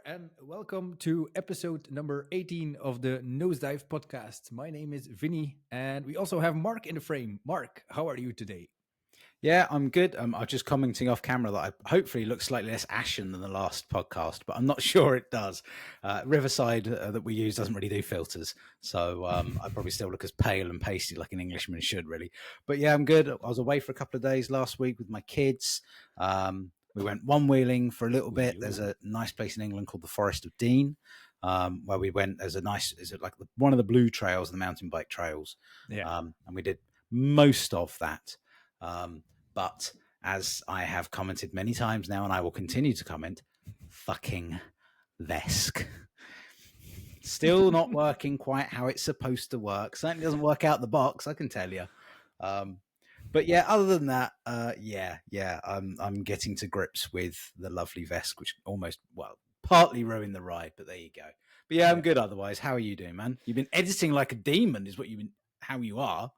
and welcome to episode number 18 of the Nosedive Podcast. My name is Vinnie, and we also have Mark in the frame. Mark, how are you today? Yeah, I'm good. I'm just commenting off camera that I hopefully look slightly less ashen than the last podcast, but I'm not sure it does. Riverside that we use doesn't really do filters, so I probably still look as pale and pasty like an Englishman should, really. But yeah, I'm good. I was away for a couple of days last week with my kids. We went one-wheeling for a little bit. There's a nice place in England called the Forest of Dean, where we went. There's a nice, is it like one of the blue trails, the mountain bike trails? Yeah. And we did most of that. But as I have commented many times now, and I will continue to comment, fucking VESC. Still not working quite how it's supposed to work. Certainly doesn't work out the box, I can tell you. But yeah, other than that, I'm getting to grips with the lovely VESC, which partly ruined the ride, but there you go. But yeah, I'm good otherwise. How are you doing, man? You've been editing like a demon, is how you are.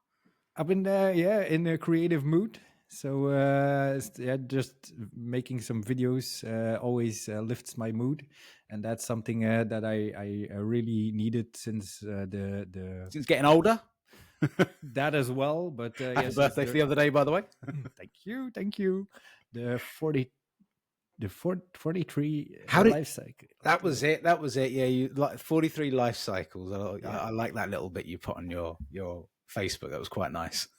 I've been in a creative mood. So just making some videos always lifts my mood, and that's something that I really needed since since getting older. That as well, but happy birthday for the other day, by the way. Thank you. The 43 life cycle. That was it. Yeah, you like 43 life cycles. I like that little bit you put on your Facebook. That was quite nice.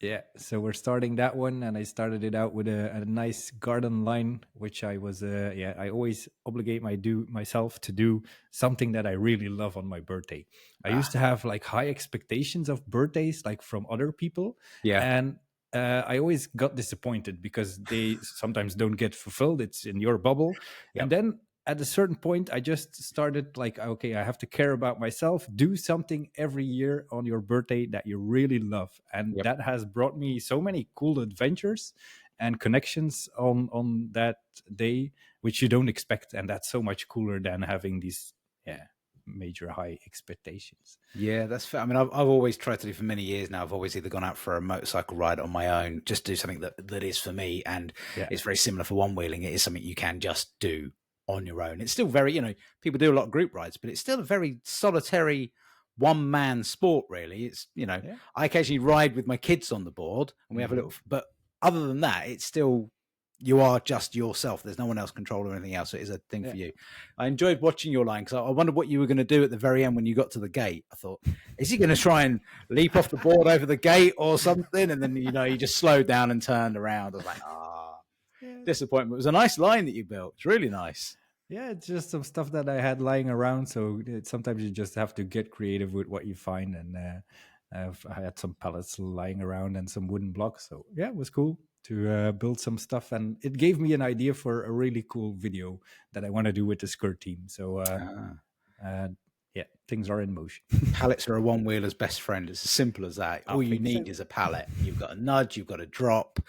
Yeah, so we're starting that one, and I started it out with a nice garden line, which I was, I always obligate myself to do something that I really love on my birthday. I used to have like high expectations of birthdays, like from other people. Yeah. And I always got disappointed because they sometimes don't get fulfilled. It's in your bubble. Yep. And then at a certain point, I just started like, okay, I have to care about myself. Do something every year on your birthday that you really love. And that has brought me so many cool adventures and connections on that day, which you don't expect. And that's so much cooler than having these major high expectations. Yeah, that's fair. I mean, I've always tried to do for many years now. I've always either gone out for a motorcycle ride on my own, just do something that is for me. And it's very similar for one-wheeling. It is something you can just do on your own. It's still very, people do a lot of group rides, but it's still a very solitary one-man sport, really. It's, I occasionally ride with my kids on the board and we have a little, but other than that, it's still, you are just yourself. There's no one else controlling anything else. So it is a thing for you. I enjoyed watching your line because I wondered what you were going to do at the very end when you got to the gate. I thought, is he going to try and leap off the board over the gate or something? And then, you just slowed down and turned around. I was like, disappointment. It was a nice line that you built. It's really nice. Yeah, it's just some stuff that I had lying around. So sometimes you just have to get creative with what you find. And I had some pallets lying around and some wooden blocks. So yeah, it was cool to build some stuff. And it gave me an idea for a really cool video that I want to do with the skirt team. So things are in motion. Pallets are a one-wheeler's best friend. It's as simple as that. All you need is a pallet. You've got a nudge, you've got a drop.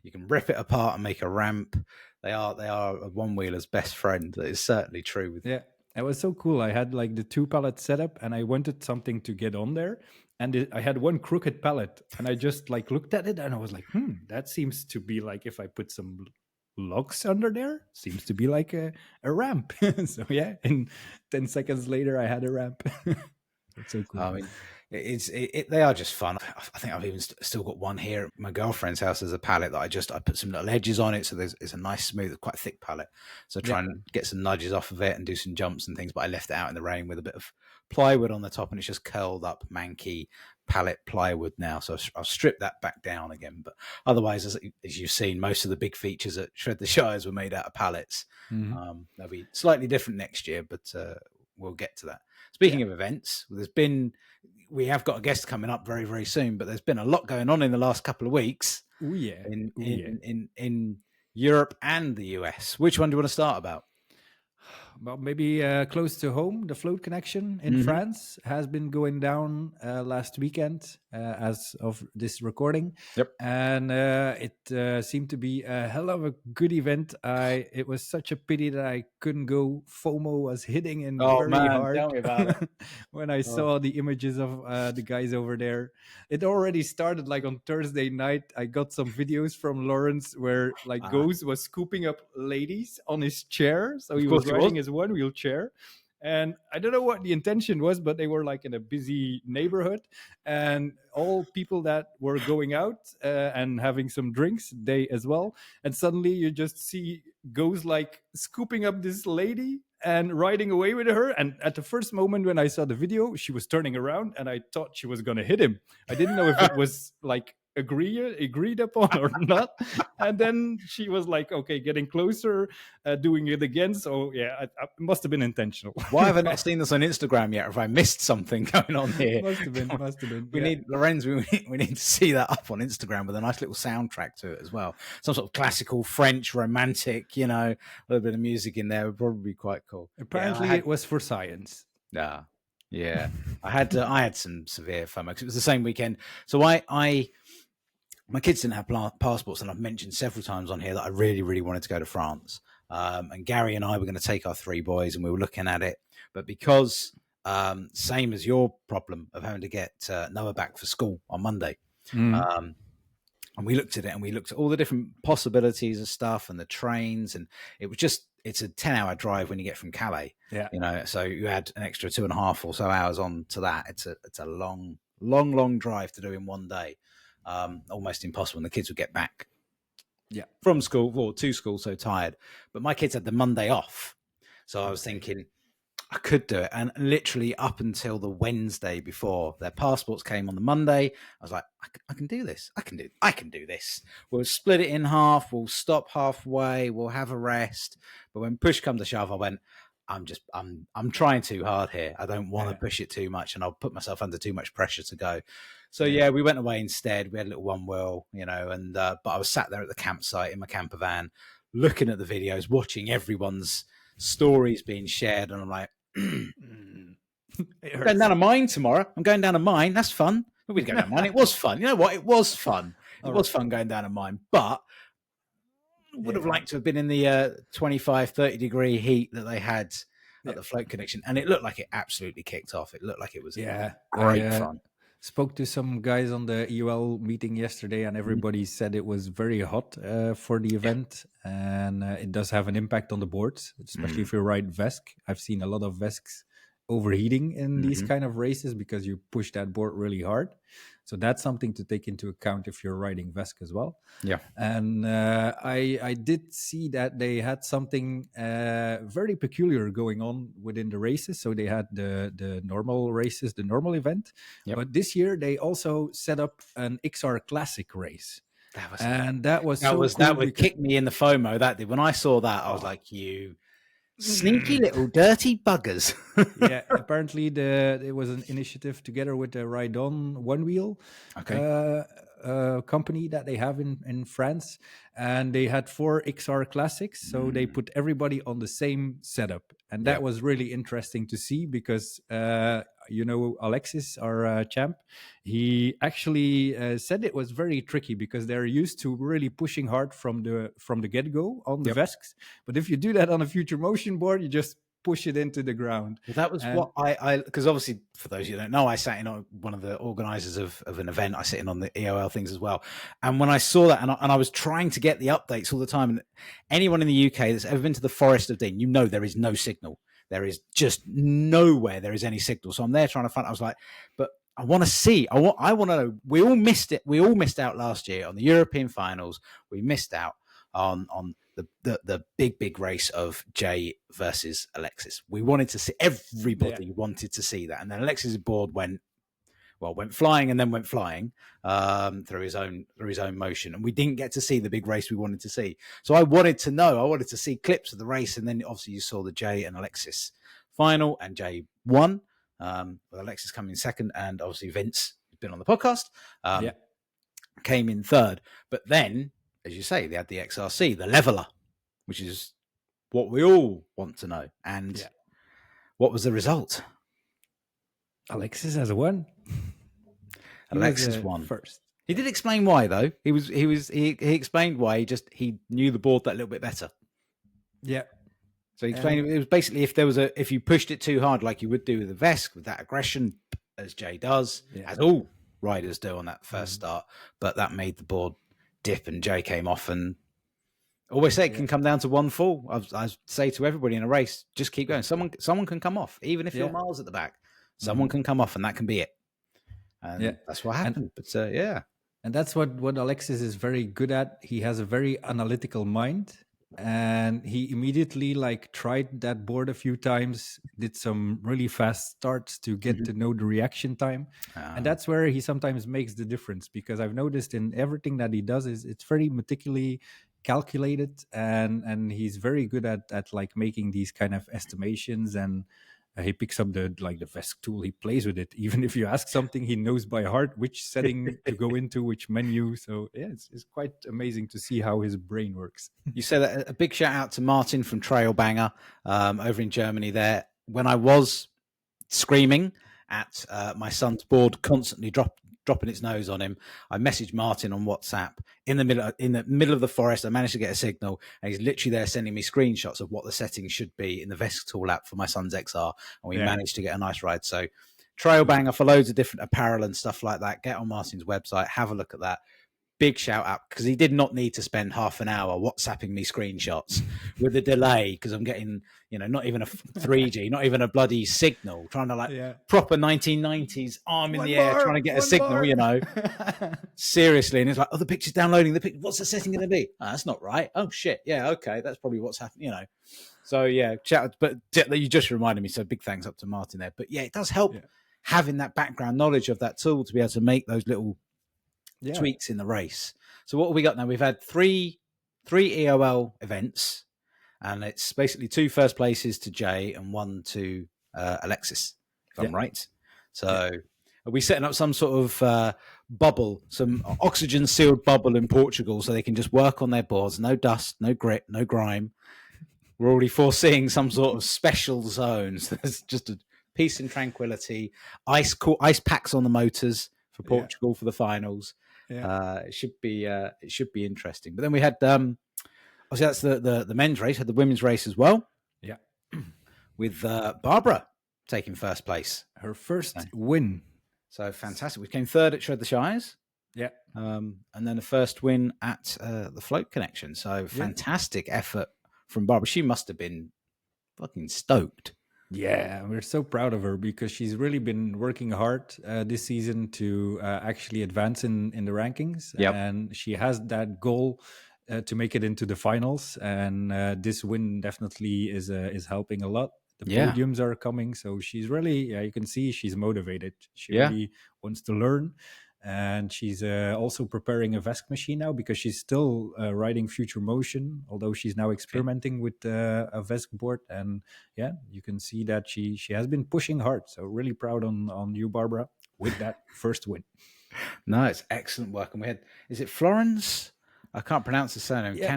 You can rip it apart and make a ramp. They are a one-wheeler's best friend. That is certainly true. Yeah, it was so cool. I had like the 2 pallet setup, and I wanted something to get on there. And I had one crooked pallet, and I just like looked at it, and I was like, that seems to be like if I put some logs under there, seems to be like a ramp. So yeah, and 10 seconds later, I had a ramp. It's so cool. I mean, they are just fun. I think I've even still got one here at my girlfriend's house. There's a pallet that I put some little edges on it, so it's a nice smooth, quite thick pallet. So try and get some nudges off of it and do some jumps and things. But I left it out in the rain with a bit of plywood on the top, and it's just curled up, manky pallet plywood now. So I'll strip that back down again. But otherwise, as you've seen, most of the big features at Shred the Shires were made out of pallets. They'll be slightly different next year, but we'll get to that. Speaking of events, we have got a guest coming up very, very soon, but there's been a lot going on in the last couple of weeks. In Europe and the US. Which one do you want to start about? Well, maybe close to home, the float connection in France has been going down last weekend as of this recording. Yep. And it seemed to be a hell of a good event. It was such a pity that I couldn't go. FOMO was hitting in very hard. Tell me about it. When I saw the images of the guys over there. It already started like on Thursday night. I got some videos from Lawrence where like Gryz was scooping up ladies on his chair. So he was riding his one wheelchair. And I don't know what the intention was, but they were like in a busy neighborhood, and all people that were going out and having some drinks, they as well. And suddenly you just see goes like scooping up this lady and riding away with her. And at the first moment when I saw the video, she was turning around and I thought she was going to hit him. I didn't know if it was like agreed upon or not. And then she was like, okay, getting closer, doing it again. So yeah, it must have been intentional. Why haven't I seen this on Instagram yet? Or have I missed something going on here? Must have been. We need Lorenz. We need to see that up on Instagram with a nice little soundtrack to it as well. Some sort of classical French romantic, a little bit of music in there would probably be quite cool. Apparently, it was for science. Yeah. I had some severe FOMO because it was the same weekend. So my kids didn't have passports, and I've mentioned several times on here that I really, really wanted to go to France. And Gary and I were going to take our 3 boys, and we were looking at it. But because, same as your problem of having to get Noah back for school on Monday, and we looked at it, and we looked at all the different possibilities of stuff and the trains, and it's a 10-hour drive when you get from Calais. Yeah. So you add an extra 2.5 or so hours on to that. It's a long drive to do in one day. Almost impossible, and the kids would get back from school or to school so tired. But my kids had the Monday off, so I was thinking I could do it. And literally up until the Wednesday before their passports came on the Monday, I was like, I can do this. I can do this. We'll split it in half. We'll stop halfway. We'll have a rest. But when push comes to shove, I went, I'm trying too hard here. I don't want to push it too much, and I'll put myself under too much pressure to go. So we went away instead. We had a little Onewheel, and but I was sat there at the campsite in my camper van, looking at the videos, watching everyone's stories being shared, and I'm like, I'm going down a mine tomorrow. I'm going down a mine. That's fun. We go down a mine. It was fun. You know what? It was fun. It was fun going down a mine, but would have liked to have been in the 25, 30 degree heat that they had at the float connection. And it looked like it absolutely kicked off. It looked like it was great fun. Spoke to some guys on the EOL meeting yesterday, and everybody said it was very hot for the event. And it does have an impact on the boards, especially if you ride VESC. I've seen a lot of VESCs overheating in these kind of races because you push that board really hard. So that's something to take into account if you're riding VESC as well. Yeah. And I did see that they had something very peculiar going on within the races. So they had the normal races, the normal event. Yep. But this year they also set up an XR Classic race. That would kick me in the FOMO. That did. When I saw that, I was like, you sneaky little dirty buggers. Yeah, apparently it was an initiative together with the Ride On Onewheel company that they have in France, and they had 4 XR Classics, so they put everybody on the same setup, and that was really interesting to see because Alexis, our champ, he actually said it was very tricky because they're used to really pushing hard from the get-go on the VESCs, but if you do that on a future motion board, you just push it into the ground. Well, that was what I because obviously for those who don't know, I sat in on one of the organizers of an event. I sit in on the EOL things as well. And when I saw that, and I was trying to get the updates all the time, and anyone in the UK that's ever been to the Forest of Dean, there is no signal. There is just nowhere there is any signal. So I'm there trying to find. I was like, but I want to see. I want to know. We all missed it. We all missed out last year on the European finals. We missed out on the big race of Jay versus Alexis. We wanted to see, everybody wanted to see that. And then Alexis' board went flying and then went flying through his own motion. And we didn't get to see the big race we wanted to see. So I wanted to see clips of the race. And then obviously you saw the Jay and Alexis final, and Jay won, with Alexis coming second. And obviously Vince, who's been on the podcast, came in third. But then, as you say, they had the XRC, the leveler, which is what we all want to know. And what was the result? Alexis has won. Alexis won first. He did explain why, though. He explained why. He knew the board that little bit better. Yeah. So he explained it was basically if you pushed it too hard, like you would do with the VESC, with that aggression, as Jay does, as all riders do on that first start, but that made the board dip, and Jay came off and Always say it can come down to one fall. I say to everybody in a race, just keep going. Someone can come off, even if you're miles at the back. Someone can come off, and that can be it. And that's what happened. But and that's what Alexis is very good at. He has a very analytical mind, and he immediately tried that board a few times, did some really fast starts to get to know the reaction time. And that's where he sometimes makes the difference, because I've noticed in everything that he does is it's very meticulously calculated, and he's very good at making these kind of estimations, and he picks up the VESC tool, he plays with it. Even if you ask something, he knows by heart which setting to go into, which menu. So it's quite amazing to see how his brain works. You say that. A big shout out to Martin from Trail Banger over in Germany there. When I was screaming at my son's board, constantly dropping its nose on him, I messaged Martin on WhatsApp in the middle of the forest. I managed to get a signal, and he's literally there sending me screenshots of what the settings should be in the VESC tool app for my son's XR, and we managed to get a nice ride. So Trail Banger for loads of different apparel and stuff like that. Get on Martin's website, have a look at that. Big shout out, because he did not need to spend half an hour WhatsApping me screenshots with a delay, because I'm getting, not even a 3G, not even a bloody signal, trying to proper 1990s arm in the air, trying to get a signal, seriously. And it's like, the picture's downloading. What's the setting going to be? Oh, that's not right. Oh shit. Yeah. Okay. That's probably what's happening, So shout out, but you just reminded me. So big thanks up to Martin there. But it does help having that background knowledge of that tool to be able to make those little tweaks in the race. So what have we got now? We've had three EOL events, and it's basically 2 first places to Jay and 1 to Alexis, if I'm right. So are we setting up some sort of bubble, some oxygen sealed bubble in Portugal, so they can just work on their boards? No dust, no grit, no grime. We're already foreseeing some sort of special zones. There's just a peace and tranquility. Ice packs on the motors for Portugal for the finals. It should be interesting. But then we had obviously that's the men's race. Had the women's race as well. Yeah, with Barbara taking first place, her first win. So fantastic. We came third at Shred the Shires. Yeah, and then the first win at the Float Connection. So fantastic effort from Barbara. She must have been fucking stoked. Yeah, we're so proud of her, because she's really been working hard this season to actually advance in the rankings. Yep. And she has that goal to make it into the finals. And this win definitely is helping a lot. The podiums are coming. So she's really, you can see she's motivated. She really wants to learn. And she's also preparing a VESC machine now, because she's still riding Future Motion, although she's now experimenting with a VESC board. And you can see that she has been pushing hard. So really proud on you, Barbara, with that first win. No, it's excellent work. And we had, is it Florence? I can't pronounce the surname. Yeah,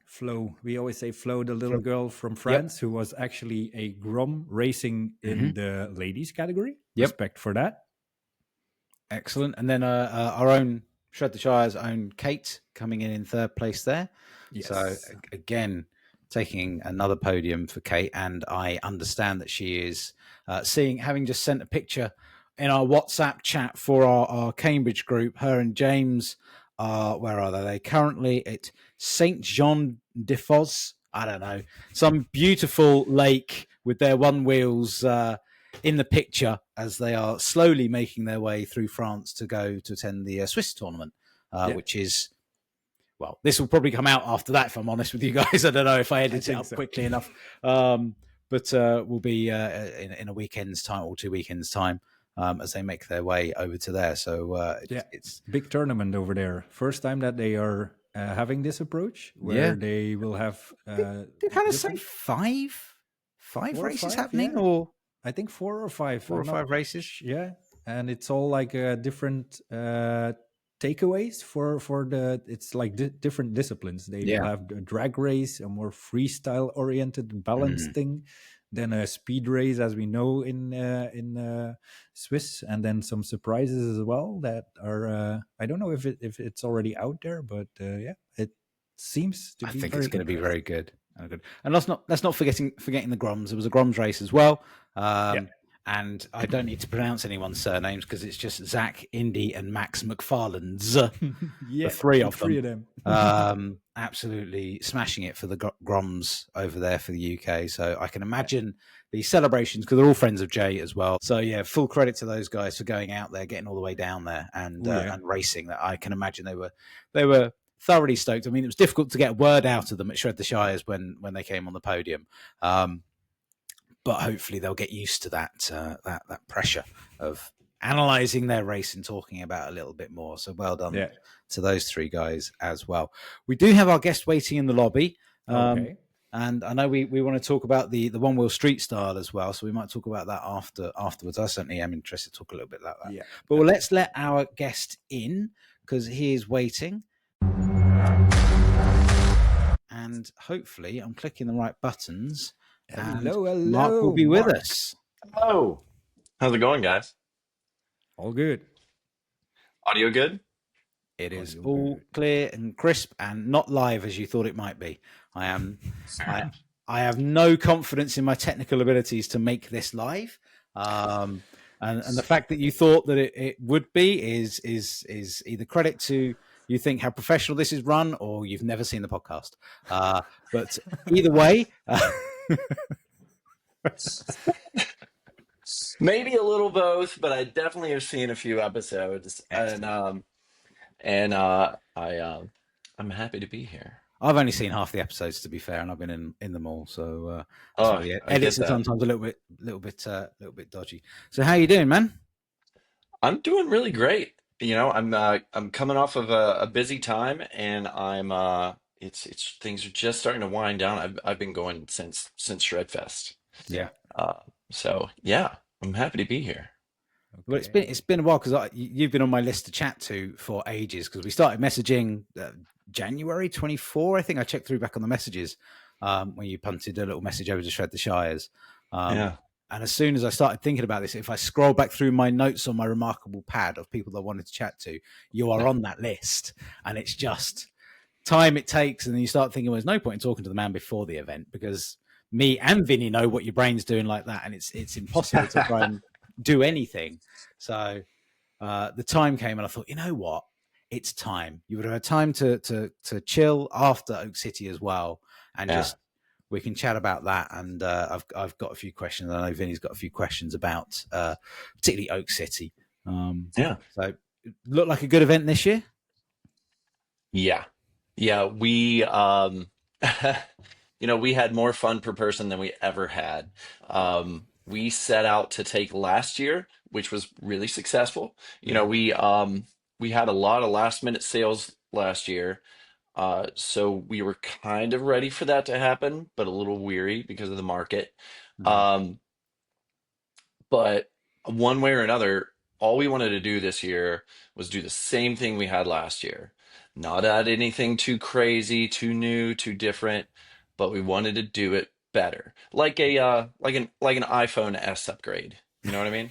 Flo. We always say Flo, the little girl from France, who was actually a Grom racing in the ladies category. Respect for that. Excellent. And then our own Shred the Shire's own Kate coming in third place there. Yes. So again, taking another podium for Kate. And I understand that she is having just sent a picture in our WhatsApp chat for our Cambridge group. Her and James where are they? They're currently at St. Jean de Fos. I don't know. Some beautiful lake with their Onewheels in the picture as they are slowly making their way through France to go to attend the Swiss tournament, which is, well, this will probably come out after that, if I'm honest with you guys. I don't know if I edit it up quickly enough. But we'll be in a weekend's time or 2 weekends' time as they make their way over to there. So it's big tournament over there. First time that they are having this approach where they will have... Did Hannah say five races happening? Or I think 4 or 5. 4 or 5 races. Yeah. And it's all like different takeaways for the, it's like different disciplines. They will have a drag race, a more freestyle oriented balance thing, then a speed race, as we know in Swiss, and then some surprises as well that are I don't know if it's already out there, but it seems to be. I think it's going to be very good. And let's not forgetting the Groms. There was a Groms race as well. And I don't need to pronounce anyone's surnames because it's just Zach, Indy, and Max McFarland's. The three of them. absolutely smashing it for the Groms over there for the UK. So I can imagine the celebrations, because they're all friends of Jay as well. So yeah, full credit to those guys for going out there, getting all the way down there, and racing. That I can imagine they were thoroughly stoked. I mean, it was difficult to get a word out of them at Shred the Shires when they came on the podium. But hopefully they'll get used to that pressure of analysing their race and talking about it a little bit more. So well done to those three guys as well. We do have our guest waiting in the lobby. And I know we want to talk about the Onewheel street style as well. So we might talk about that afterwards. I certainly am interested to talk a little bit about that. Yeah. But let's let our guest in, because he is waiting. And hopefully I'm clicking the right buttons. Hello. Mark will be with us. Hello. How's it going, guys? All good. Audio good? It is all clear and crisp and not live as you thought it might be. I have no confidence in my technical abilities to make this live. And the fact that you thought that it would be is either credit to you think how professional this is run, or you've never seen the podcast. But either way, maybe a little both, but I definitely have seen a few episodes, and I'm happy to be here. I've only seen half the episodes, to be fair, and I've been in them all. So the edits are sometimes a little bit dodgy. So how you doing, man? I'm doing really great. You know, I'm coming off of a busy time, and it's things are just starting to wind down. I've been going since ShredFest. Yeah. So yeah, I'm happy to be here. Well, it's been a while, because you've been on my list to chat to for ages, because we started messaging January 24. I think I checked through back on the messages when you punted a little message over to Shred the Shires. And as soon as I started thinking about this, if I scroll back through my notes on my remarkable pad of people that I wanted to chat to, you are on that list. And it's just time it takes. And then you start thinking, well, there's no point in talking to the man before the event, because me and Vinny know what your brain's doing like that. And it's impossible to try and do anything. So the time came, and I thought, you know what? It's time. You would have had time to chill after Oak City as well. And just, we can chat about that, and I've got a few questions. I know Vinny's got a few questions about particularly Oak City. So it looked like a good event this year. Yeah, we we had more fun per person than we ever had. We set out to take last year, which was really successful. You know, we had a lot of last minute sales last year. So we were kind of ready for that to happen, but a little weary because of the market. But one way or another, all we wanted to do this year was do the same thing we had last year. Not add anything too crazy, too new, too different, but we wanted to do it better. Like an iPhone S upgrade. You know what I mean?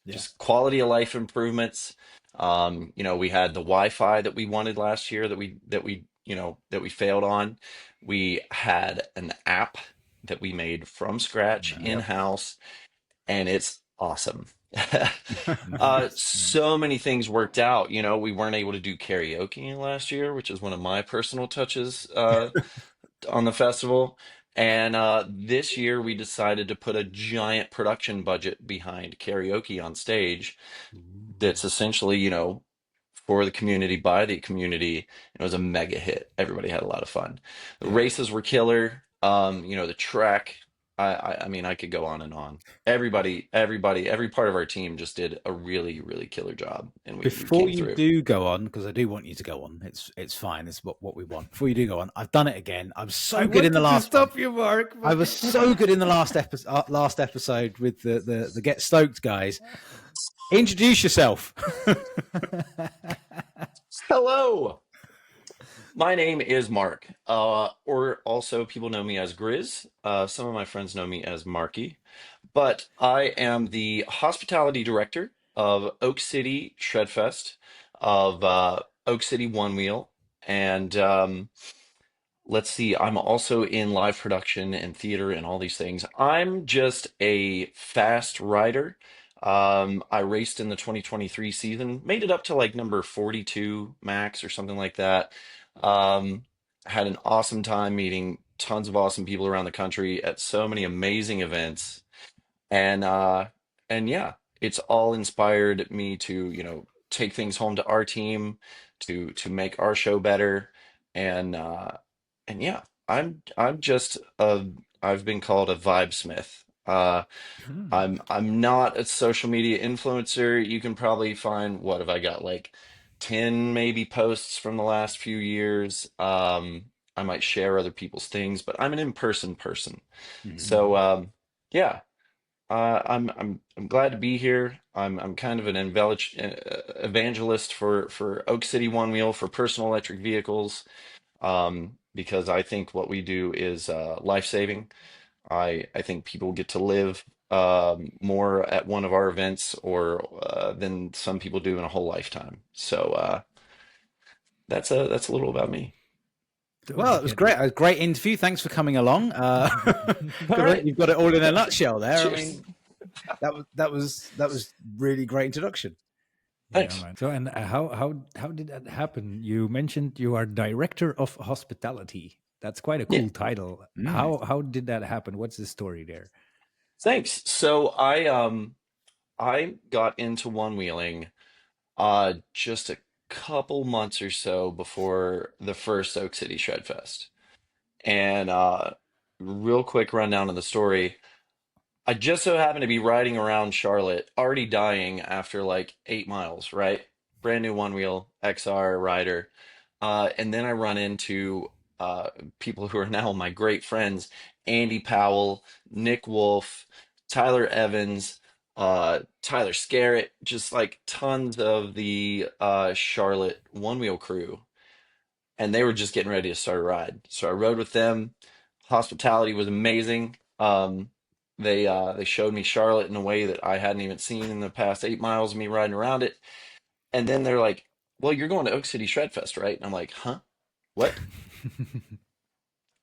Just quality of life improvements. We had the Wi-Fi that we wanted last year that we failed on. We had an app that we made from scratch in-house, and it's awesome. So many things worked out. You know, we weren't able to do karaoke last year, which is one of my personal touches on the festival. And this year we decided to put a giant production budget behind karaoke on stage. That's essentially, for the community, by the community. It was a mega hit. Everybody had a lot of fun. The races were killer. The track, I mean, I could go on and on. Everybody, every part of our team just did a really, really killer job. And before you do go on, because I do want you to go on, it's fine. It's what we want. Before you do go on, I've done it again. I was so good in the last. Stop you, Mark. I was so good in the last episode with the Get Stoked guys. Introduce yourself. Hello. My name is Mark, or also people know me as Gryz. Some of my friends know me as Marky, but I am the hospitality director of Oak City ShredFest, of Oak City Onewheel, and let's see, I'm also in live production and theater and all these things. I'm just a fast rider. I raced in the 2023 season, made it up to like number 42 max or something like that. had an awesome time meeting tons of awesome people around the country at so many amazing events. And yeah, it's all inspired me to, take things home to our team, to make our show better. And yeah, I'm just I've been called a vibe smith. I'm not a social media influencer. You can probably find, what have I got, like 10 maybe posts from the last few years. I might share other people's things, but I'm an in-person person. So yeah, I'm glad to be here. I'm kind of an evangelist for Oak City Onewheel for personal electric vehicles, because I think what we do is life-saving. I think people get to live more at one of our events or than some people do in a whole lifetime. So that's a little about me. Well, it was great. A great interview. Thanks for coming along. All right. You've got it all in a nutshell there. Cheers. I mean, that was really great introduction. Thanks. Yeah, man. So, and how did that happen? You mentioned you are director of hospitality. That's quite a cool title. How did that happen? What's the story there? Thanks. So I got into one wheeling just a couple months or so before the first Oak City ShredFest. And real quick rundown of the story. I just so happened to be riding around Charlotte, already dying after like 8 miles, right? Brand new one wheel XR rider. And then I run into people who are now my great friends, Andy Powell, Nick Wolf, Tyler Evans, Tyler Scarrett, just like tons of the Charlotte one wheel crew. And they were just getting ready to start a ride. So I rode with them. Hospitality was amazing. They showed me Charlotte in a way that I hadn't even seen in the past 8 miles of me riding around it. And then they're like, "Well, you're going to Oak City ShredFest, right?" And I'm like, "Huh? What?"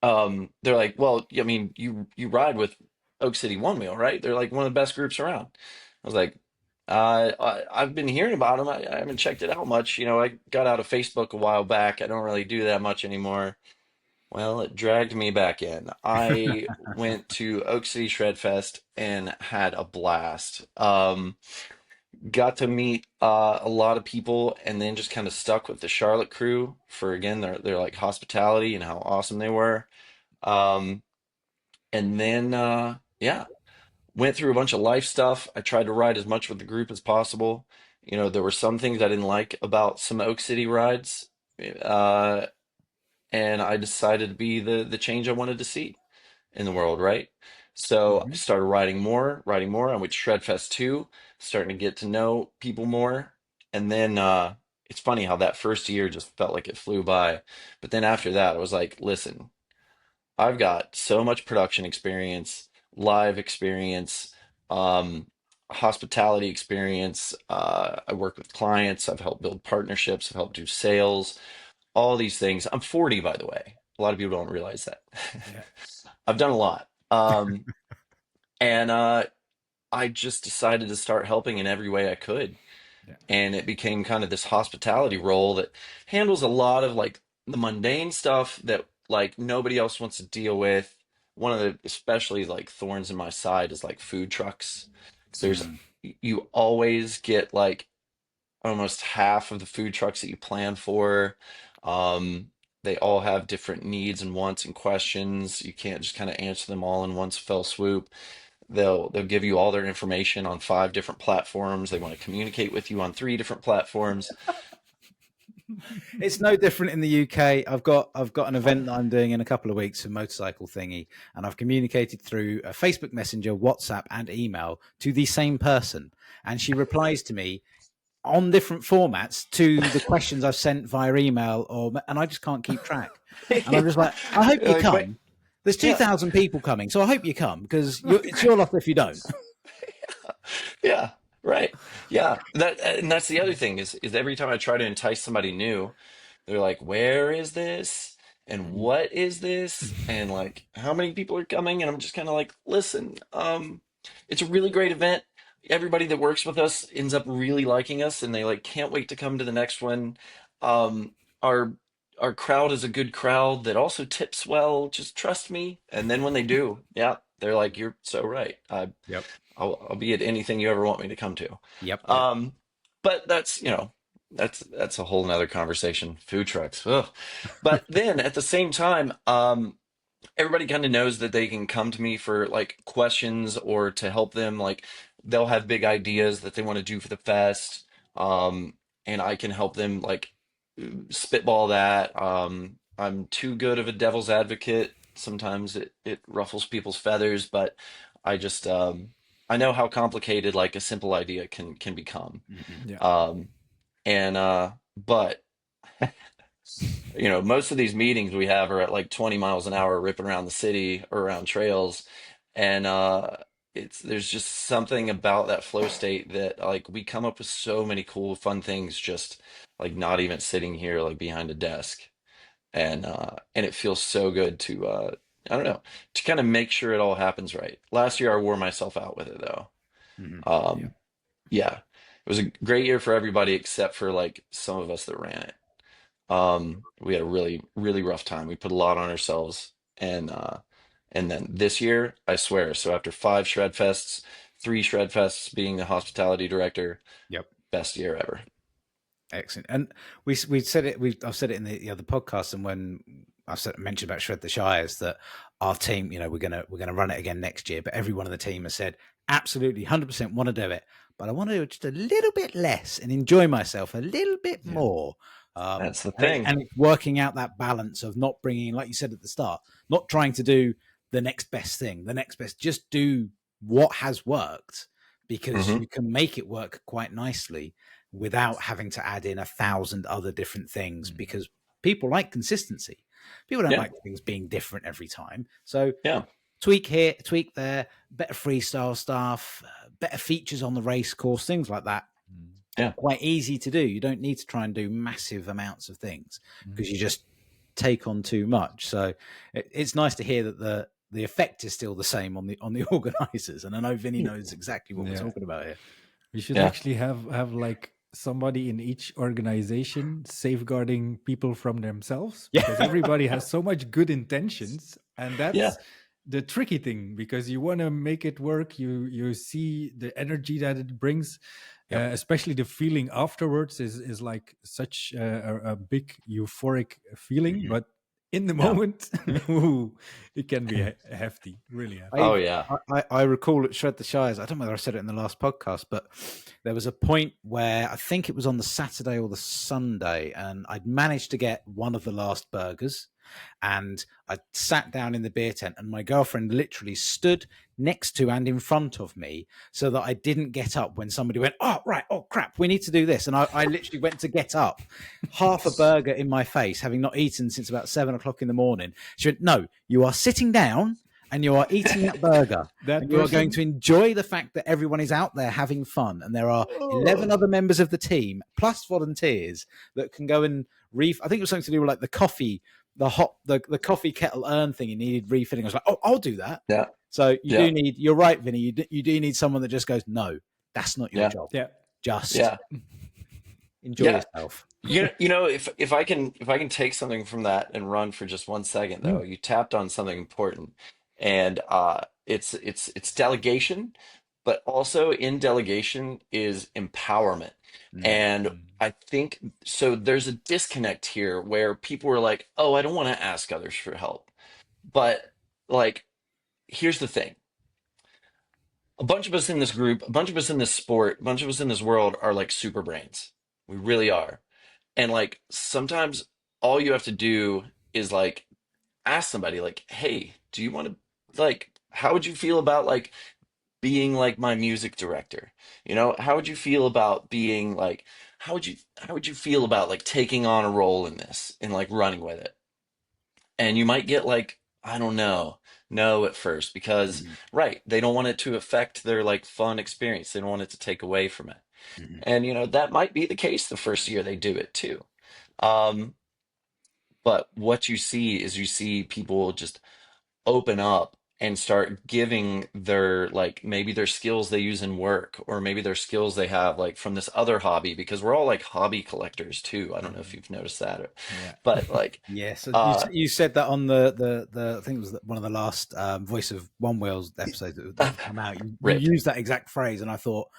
They're like, "Well, I mean, you ride with Oak City One Wheel, right? They're like one of the best groups around." I was like, I've been hearing about them. I haven't checked it out much. I got out of Facebook a while back. I don't really do that much anymore. Well, it dragged me back in. I went to Oak City ShredFest and had a blast. Got to meet a lot of people, and then just kind of stuck with the Charlotte crew for, again, their like hospitality and how awesome they were. Um, and then yeah, went through a bunch of life stuff. I tried to ride as much with the group as possible. There were some things I didn't like about some Oak City rides. Uh, and I decided to be the change I wanted to see in the world, right? So I started writing more, writing more. I went to ShredFest 2, starting to get to know people more. And then it's funny how that first year just felt like it flew by. But then after that, I was like, listen, I've got so much production experience, live experience, um, hospitality experience. I work with clients, I've helped build partnerships, I've helped do sales, all these things. I'm 40, by the way. A lot of people don't realize that. Yeah. I've done a lot. And I just decided to start helping in every way I could. Yeah. And it became kind of this hospitality role that handles a lot of like the mundane stuff that like nobody else wants to deal with. One of the especially like thorns in my side is like food trucks. 'Cause you always get like almost half of the food trucks that you plan for. They all have different needs and wants and questions. You can't just kind of answer them all in one fell swoop. They'll give you all their information on 5 different platforms. They want to communicate with you on 3 different platforms. It's no different in the UK. I've got an event that I'm doing in a couple of weeks, a motorcycle thingy, and I've communicated through a Facebook Messenger, WhatsApp, and email to the same person, and she replies to me on different formats to the questions I've sent via email, and I just can't keep track. And I'm just like, I hope you come. There's 2,000 people coming, so I hope you come because it's your loss if you don't. Yeah, right. Yeah, and that's the other thing is every time I try to entice somebody new, they're like, "Where is this? And what is this? And like, how many people are coming?" And I'm just kind of like, "Listen, it's a really great event. Everybody that works with us ends up really liking us, and they like can't wait to come to the next one. Our our crowd is a good crowd that also tips well. Just trust me. And then when they do, yeah, they're like, you're so right. Yep. I'll be at anything you ever want me to come to. Yep. But that's, that's a whole nother conversation. Food trucks. Ugh. But then at the same time, everybody kind of knows that they can come to me for like questions or to help them. Like they'll have big ideas that they want to do for the fest. And I can help them like spitball that. I'm too good of a devil's advocate. Sometimes it ruffles people's feathers, but I just I know how complicated like a simple idea can become. Mm-hmm. Yeah. But most of these meetings we have are at like 20 miles an hour ripping around the city or around trails. And there's just something about that flow state that like we come up with so many cool, fun things just like not even sitting here like behind a desk. And it feels so good to I don't know, to kind of make sure it all happens right. Last year I wore myself out with it though. Mm-hmm. Um, yeah, it was a great year for everybody except for like some of us that ran it. We had a really, really rough time. We put a lot on ourselves, and then this year, I swear. So after 5 ShredFests, 3 ShredFests being the hospitality director, Yep. best year ever. Excellent. And we said it. I've said it in the other podcast, and when mentioned about Shred the Shires, that our team, we're gonna run it again next year. But everyone on the team has said absolutely 100% want to do it, but I want to do it just a little bit less and enjoy myself a little bit more. That's the thing. And working out that balance of not bringing, like you said at the start, not trying to do the next best thing, just do what has worked, because you can make it work quite nicely without having to add in 1,000 other different things, because people like consistency. People don't like things being different every time. So tweak here, tweak there, better freestyle stuff, better features on the race course, things like that. Yeah. Quite easy to do. You don't need to try and do massive amounts of things because you just take on too much. So it's nice to hear that the effect is still the same on the organizers. And I know Vinny knows exactly what we're talking about here. We should actually have like somebody in each organization safeguarding people from themselves, because everybody has so much good intentions, and that's the tricky thing, because you want to make it work. You see the energy that it brings. Especially the feeling afterwards is like such a big euphoric feeling, but in the moment, it can be hefty, really hefty. I recall at Shred the Shires, I don't know whether I said it in the last podcast, but there was a point where I think it was on the Saturday or the Sunday, and I'd managed to get one of the last burgers, and I sat down in the beer tent, and my girlfriend literally stood next to and in front of me so that I didn't get up when somebody went, oh crap, we need to do this. And I literally went to get up, half a burger in my face, having not eaten since about 7 o'clock in the morning. She went, no, you are sitting down and you are eating that burger. You are going to enjoy the fact that everyone is out there having fun. And there are 11 other members of the team, plus volunteers, that can go and I think it was something to do with like the coffee, the coffee kettle urn thing. You needed refilling. I was like, oh, I'll do that. Yeah. So you're right, Vinny. You do need someone that just goes, no, that's not your job. Yeah. Just enjoy yourself. If I can take something from that and run for just 1 second, though, you tapped on something important, and it's delegation, but also in delegation is empowerment. And I think so there's a disconnect here where people are like, oh, I don't want to ask others for help. But like, here's the thing. A bunch of us in this group, a bunch of us in this sport, a bunch of us in this world are like super brains. We really are. And like, sometimes all you have to do is like ask somebody like, hey, do you want to, like, how would you feel about like being like my music director? How would you feel about being like, how would you feel about like taking on a role in this and like running with it? And you might get like, I don't know, no at first, because they don't want it to affect their like fun experience. They don't want it to take away from it. And that might be the case the first year they do it too. But what you see is people just open up and start giving their, like, maybe their skills they use in work, or maybe their skills they have like from this other hobby, because we're all like hobby collectors too. I don't know if you've noticed that, Yeah. but like, Yes, you said that on the I think it was one of the last Voice of Onewheel's episodes that have come out. You Rip. used that exact phrase, and I thought,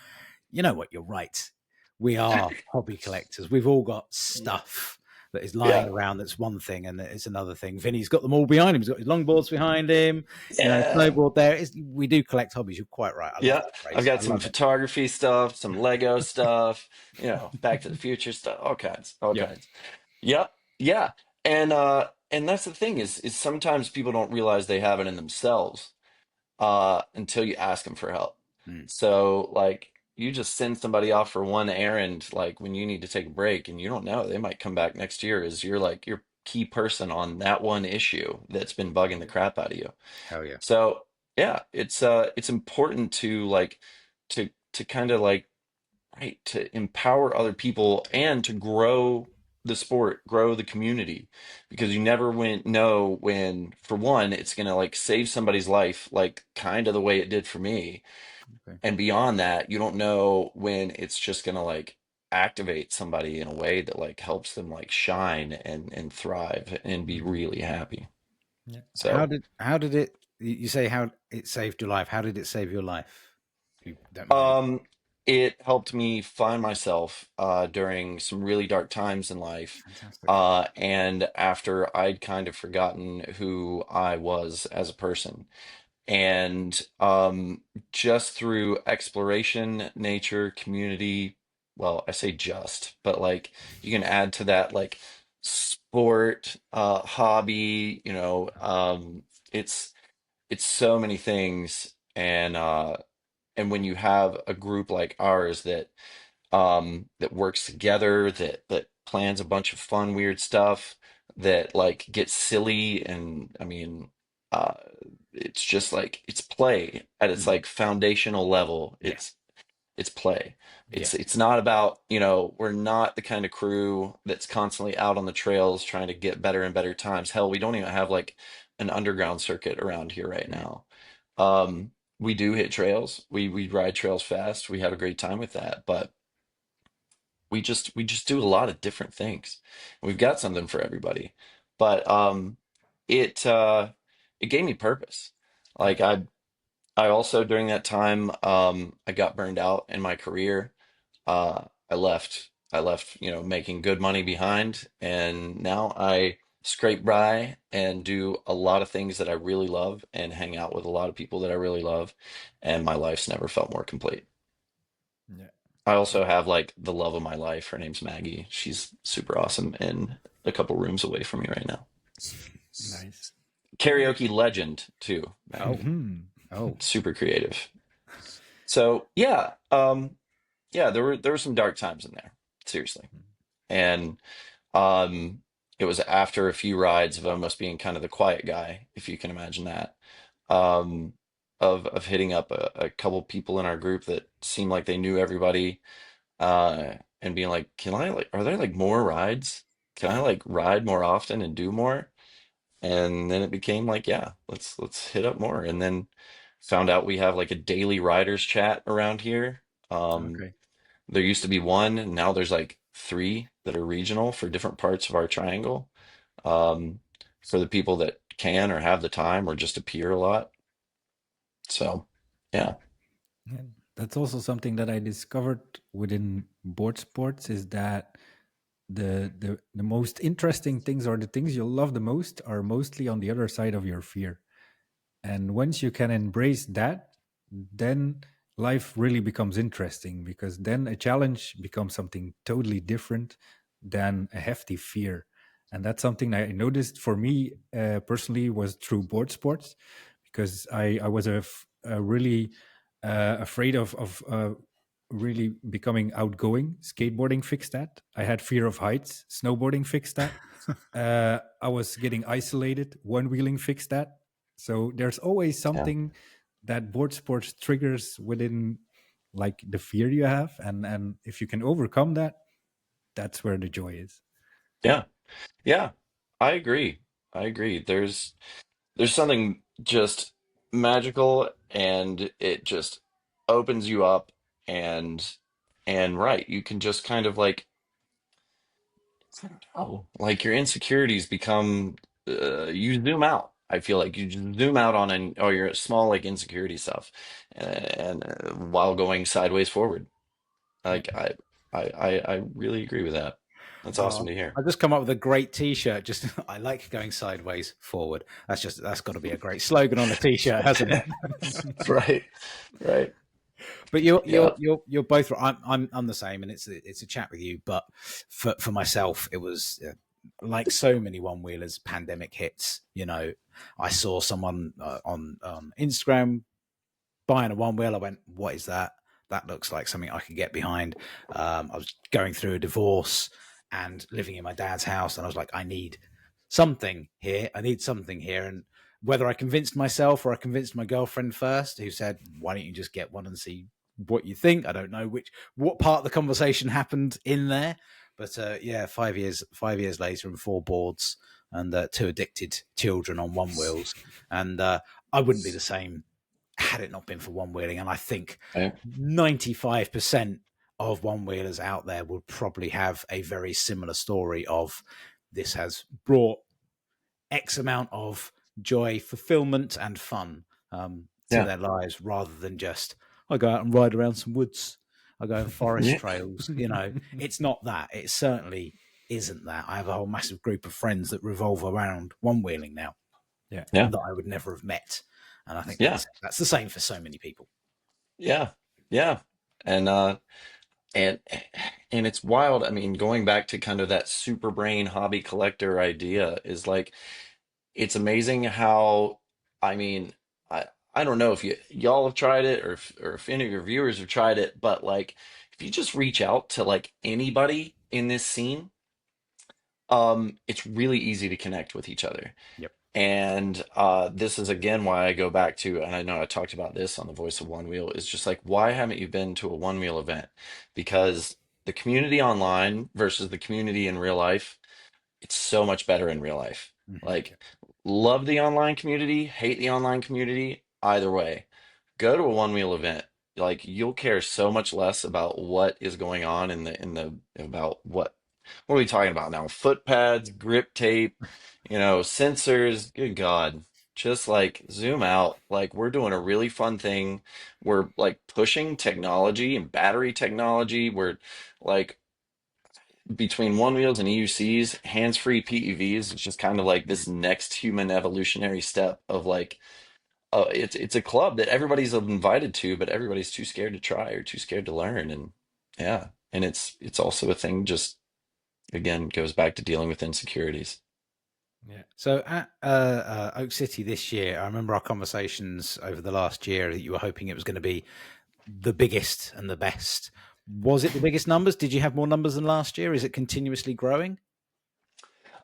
you know what, you're right. We are hobby collectors. We've all got stuff that is lying around. That's one thing, and it's another thing. Vinny's got them all behind him. He's got his longboards behind him. Yeah. Snowboard there. We do collect hobbies. You're quite right. I love that phrase. I've got some photography stuff, some Lego stuff, Back to the Future stuff, all kinds. Yep. Yeah. And that's the thing is sometimes people don't realize they have it in themselves until you ask them for help. So like, you just send somebody off for one errand, like when you need to take a break, and you don't know, they might come back next year as your key person on that one issue that's been bugging the crap out of you. Hell yeah. So yeah, it's important to to kind of like, right, to empower other people and to grow the sport, grow the community, because you never know when, for one, it's gonna like save somebody's life, like kind of the way it did for me. Okay. And beyond that, you don't know when it's just gonna like activate somebody in a way that like helps them like shine and thrive and be really happy. Yeah. So how did it, you say how it saved your life? How did it save your life? It helped me find myself during some really dark times in life. Fantastic. And after I'd kind of forgotten who I was as a person. And just through exploration, nature, community, well, I say just, but like you can add to that like sport, hobby, it's so many things. And when you have a group like ours that works together, that plans a bunch of fun, weird stuff, that like gets silly, and I mean, uh, it's just like it's play at its like foundational level. It's play. It's not about, we're not the kind of crew that's constantly out on the trails trying to get better and better times. Hell, we don't even have like an underground circuit around here right now. We do hit trails. We ride trails fast. We have a great time with that, but we just do a lot of different things. We've got something for everybody. But it it gave me purpose. Like I also, during that time, I got burned out in my career. I left, making good money behind, and now I scrape by and do a lot of things that I really love and hang out with a lot of people that I really love, and my life's never felt more complete. Yeah. I also have like the love of my life. Her name's Maggie. She's super awesome and a couple rooms away from me right now. Nice. Karaoke legend too. Oh, Super creative. So yeah, there were some dark times in there, seriously. And it was after a few rides of almost being kind of the quiet guy, if you can imagine that, um, of hitting up a couple people in our group that seemed like they knew everybody, and being like, can I like, are there like more rides? Can I like ride more often and do more? And then it became like, yeah, let's hit up more. And then found out we have like a daily riders chat around here. okay. There used to be one, and now there's like three that are regional for different parts of our triangle. Um, for the people that can or have the time or just appear a lot. So, yeah. Yeah, that's also something that I discovered within board sports, is that the most interesting things, or the things you'll love the most, are mostly on the other side of your fear. And once you can embrace that, then life really becomes interesting, because then a challenge becomes something totally different than a hefty fear. And that's something I noticed for me personally was through board sports, because I was really afraid of really becoming outgoing. Skateboarding fixed that. I had fear of heights. Snowboarding fixed that. I was getting isolated. One-wheeling fixed that. So there's always something that board sports triggers within like the fear you have. And if you can overcome that, that's where the joy is. Yeah. Yeah. I agree. There's something just magical, and it just opens you up, and right, you can just kind of like, I don't know, like your insecurities become, you zoom out. I feel like you just zoom out on or your small like insecurity stuff, and while going sideways forward. Yeah. Like I really agree with that. That's awesome to hear. I just come up with a great T-shirt. Just I like going sideways forward. That's got to be a great slogan on a T-shirt, hasn't it? Right, right. But Yeah, you're both right. I'm the same, and it's a chat with you. But for myself, it was like so many one wheelers. Pandemic hits. You know, I saw someone on Instagram buying a one wheel. I went, "What is that? That looks like something I could get behind." I was going through a divorce and living in my dad's house, and I was like, "I need something here. I need something here." And whether I convinced myself or I convinced my girlfriend first, who said, "Why don't you just get one and see what you think?" I don't know what part of the conversation happened in there, but yeah, 5 years later, and 4 boards, and 2 addicted children on one wheels, and I wouldn't be the same had it not been for one wheeling. And I think right. 95% of one wheelers out there would probably have a very similar story of this has brought X amount of joy, fulfillment, and fun to Yeah, their lives, rather than just I go out and ride around some woods, I go on forest yeah, trails. You know, it's not that. It certainly isn't that. I have a whole massive group of friends that revolve around one wheeling now Yeah. yeah, that I would never have met, and I think yeah, that's the same for so many people. yeah, yeah. And and and it's wild. I mean, going back to kind of that super brain hobby collector idea is like, it's amazing how, I mean, I don't know if y'all have tried it, or if any of your viewers have tried it, but like if you just reach out to like anybody in this scene, it's really easy to connect with each other. Yep. And this is again why I go back to, and I know I talked about this on the Voice of One Wheel, is just like, why haven't you been to a one wheel event? Because the community online versus the community in real life, it's so much better in real life. Mm-hmm. Like, love the online community, hate the online community, either way, go to a one wheel event. Like, you'll care so much less about what is going on in the about what are we talking about now? Foot pads, grip tape, sensors. Good God. Just like zoom out. Like, we're doing a really fun thing. We're like pushing technology and battery technology. We're like, between one wheels and EUCs, hands-free PEVs, it's just kind of like this next human evolutionary step of like, it's a club that everybody's invited to, but everybody's too scared to try or too scared to learn. And yeah, and it's also a thing, just again goes back to dealing with insecurities. Yeah. So at Oak City this year, I remember our conversations over the last year that you were hoping it was going to be the biggest and the best. Was it the biggest numbers? Did you have more numbers than last year? Is it continuously growing?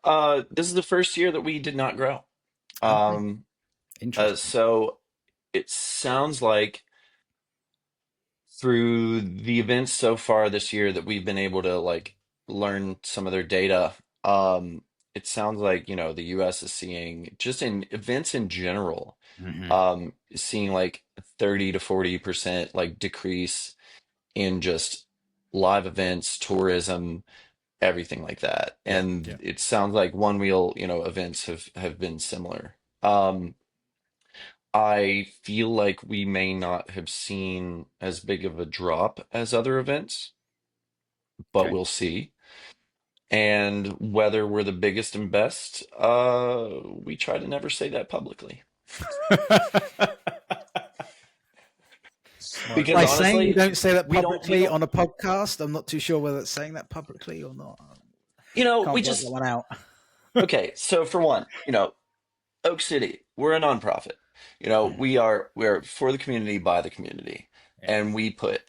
This is the first year that we did not grow. Okay. Um, Interesting. so it sounds like through the events so far this year that we've been able to like learn some of their data. It sounds like, the US is seeing, just in events in general, Mm-hmm. seeing like 30 to 40% like decrease in just live events, tourism, everything like that. Yeah. And Yeah. it sounds like one wheel, events have been similar. I feel like we may not have seen as big of a drop as other events, but Okay. we'll see. And whether we're the biggest and best, we try to never say that publicly. Smart Because By move. saying you honestly, don't say that we publicly don't, on a podcast, I'm not too sure whether it's saying that publicly or not. we Can't work that just, one out. okay. So for one, Oak City, we're a nonprofit. We're for the community, by the community, Yeah. and we put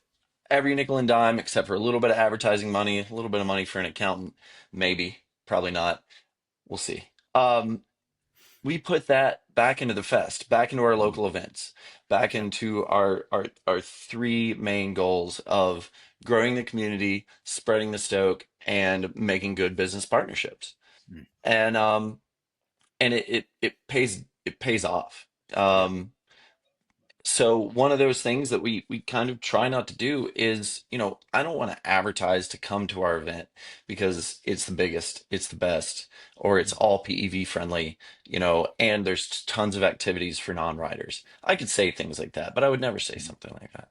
every nickel and dime, except for a little bit of advertising money, a little bit of money for an accountant, maybe, probably not. We'll see. We put that back into the fest, back into our local events, back Yeah. into our three main goals of growing the community, spreading the Stoke, and making good business partnerships. Mm. And it pays off. Yeah. So one of those things that we kind of try not to do is, I don't want to advertise to come to our event because it's the biggest, it's the best, or it's all PEV friendly, and there's tons of activities for non-riders. I could say things like that, but I would never say something like that.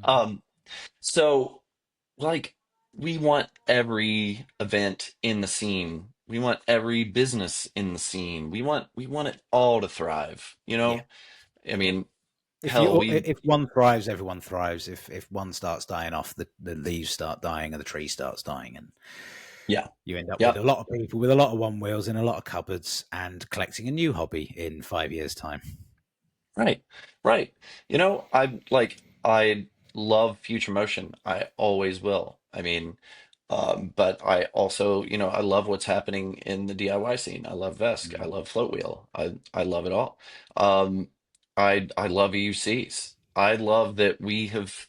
Um, so like we want every event in the scene. We want every business in the scene. We want it all to thrive, Yeah. I mean, If hell, if one thrives, everyone thrives. If one starts dying off, the leaves start dying and the tree starts dying, and yeah, you end up yeah, with a lot of people with a lot of Onewheels in a lot of cupboards and collecting a new hobby in 5 years' time. right, right. I love future motion. I always will. I mean, but I also, I love what's happening in the DIY scene. I love VESC. I love Float Wheel. I love it all. Um, I love EUCs. I love that we have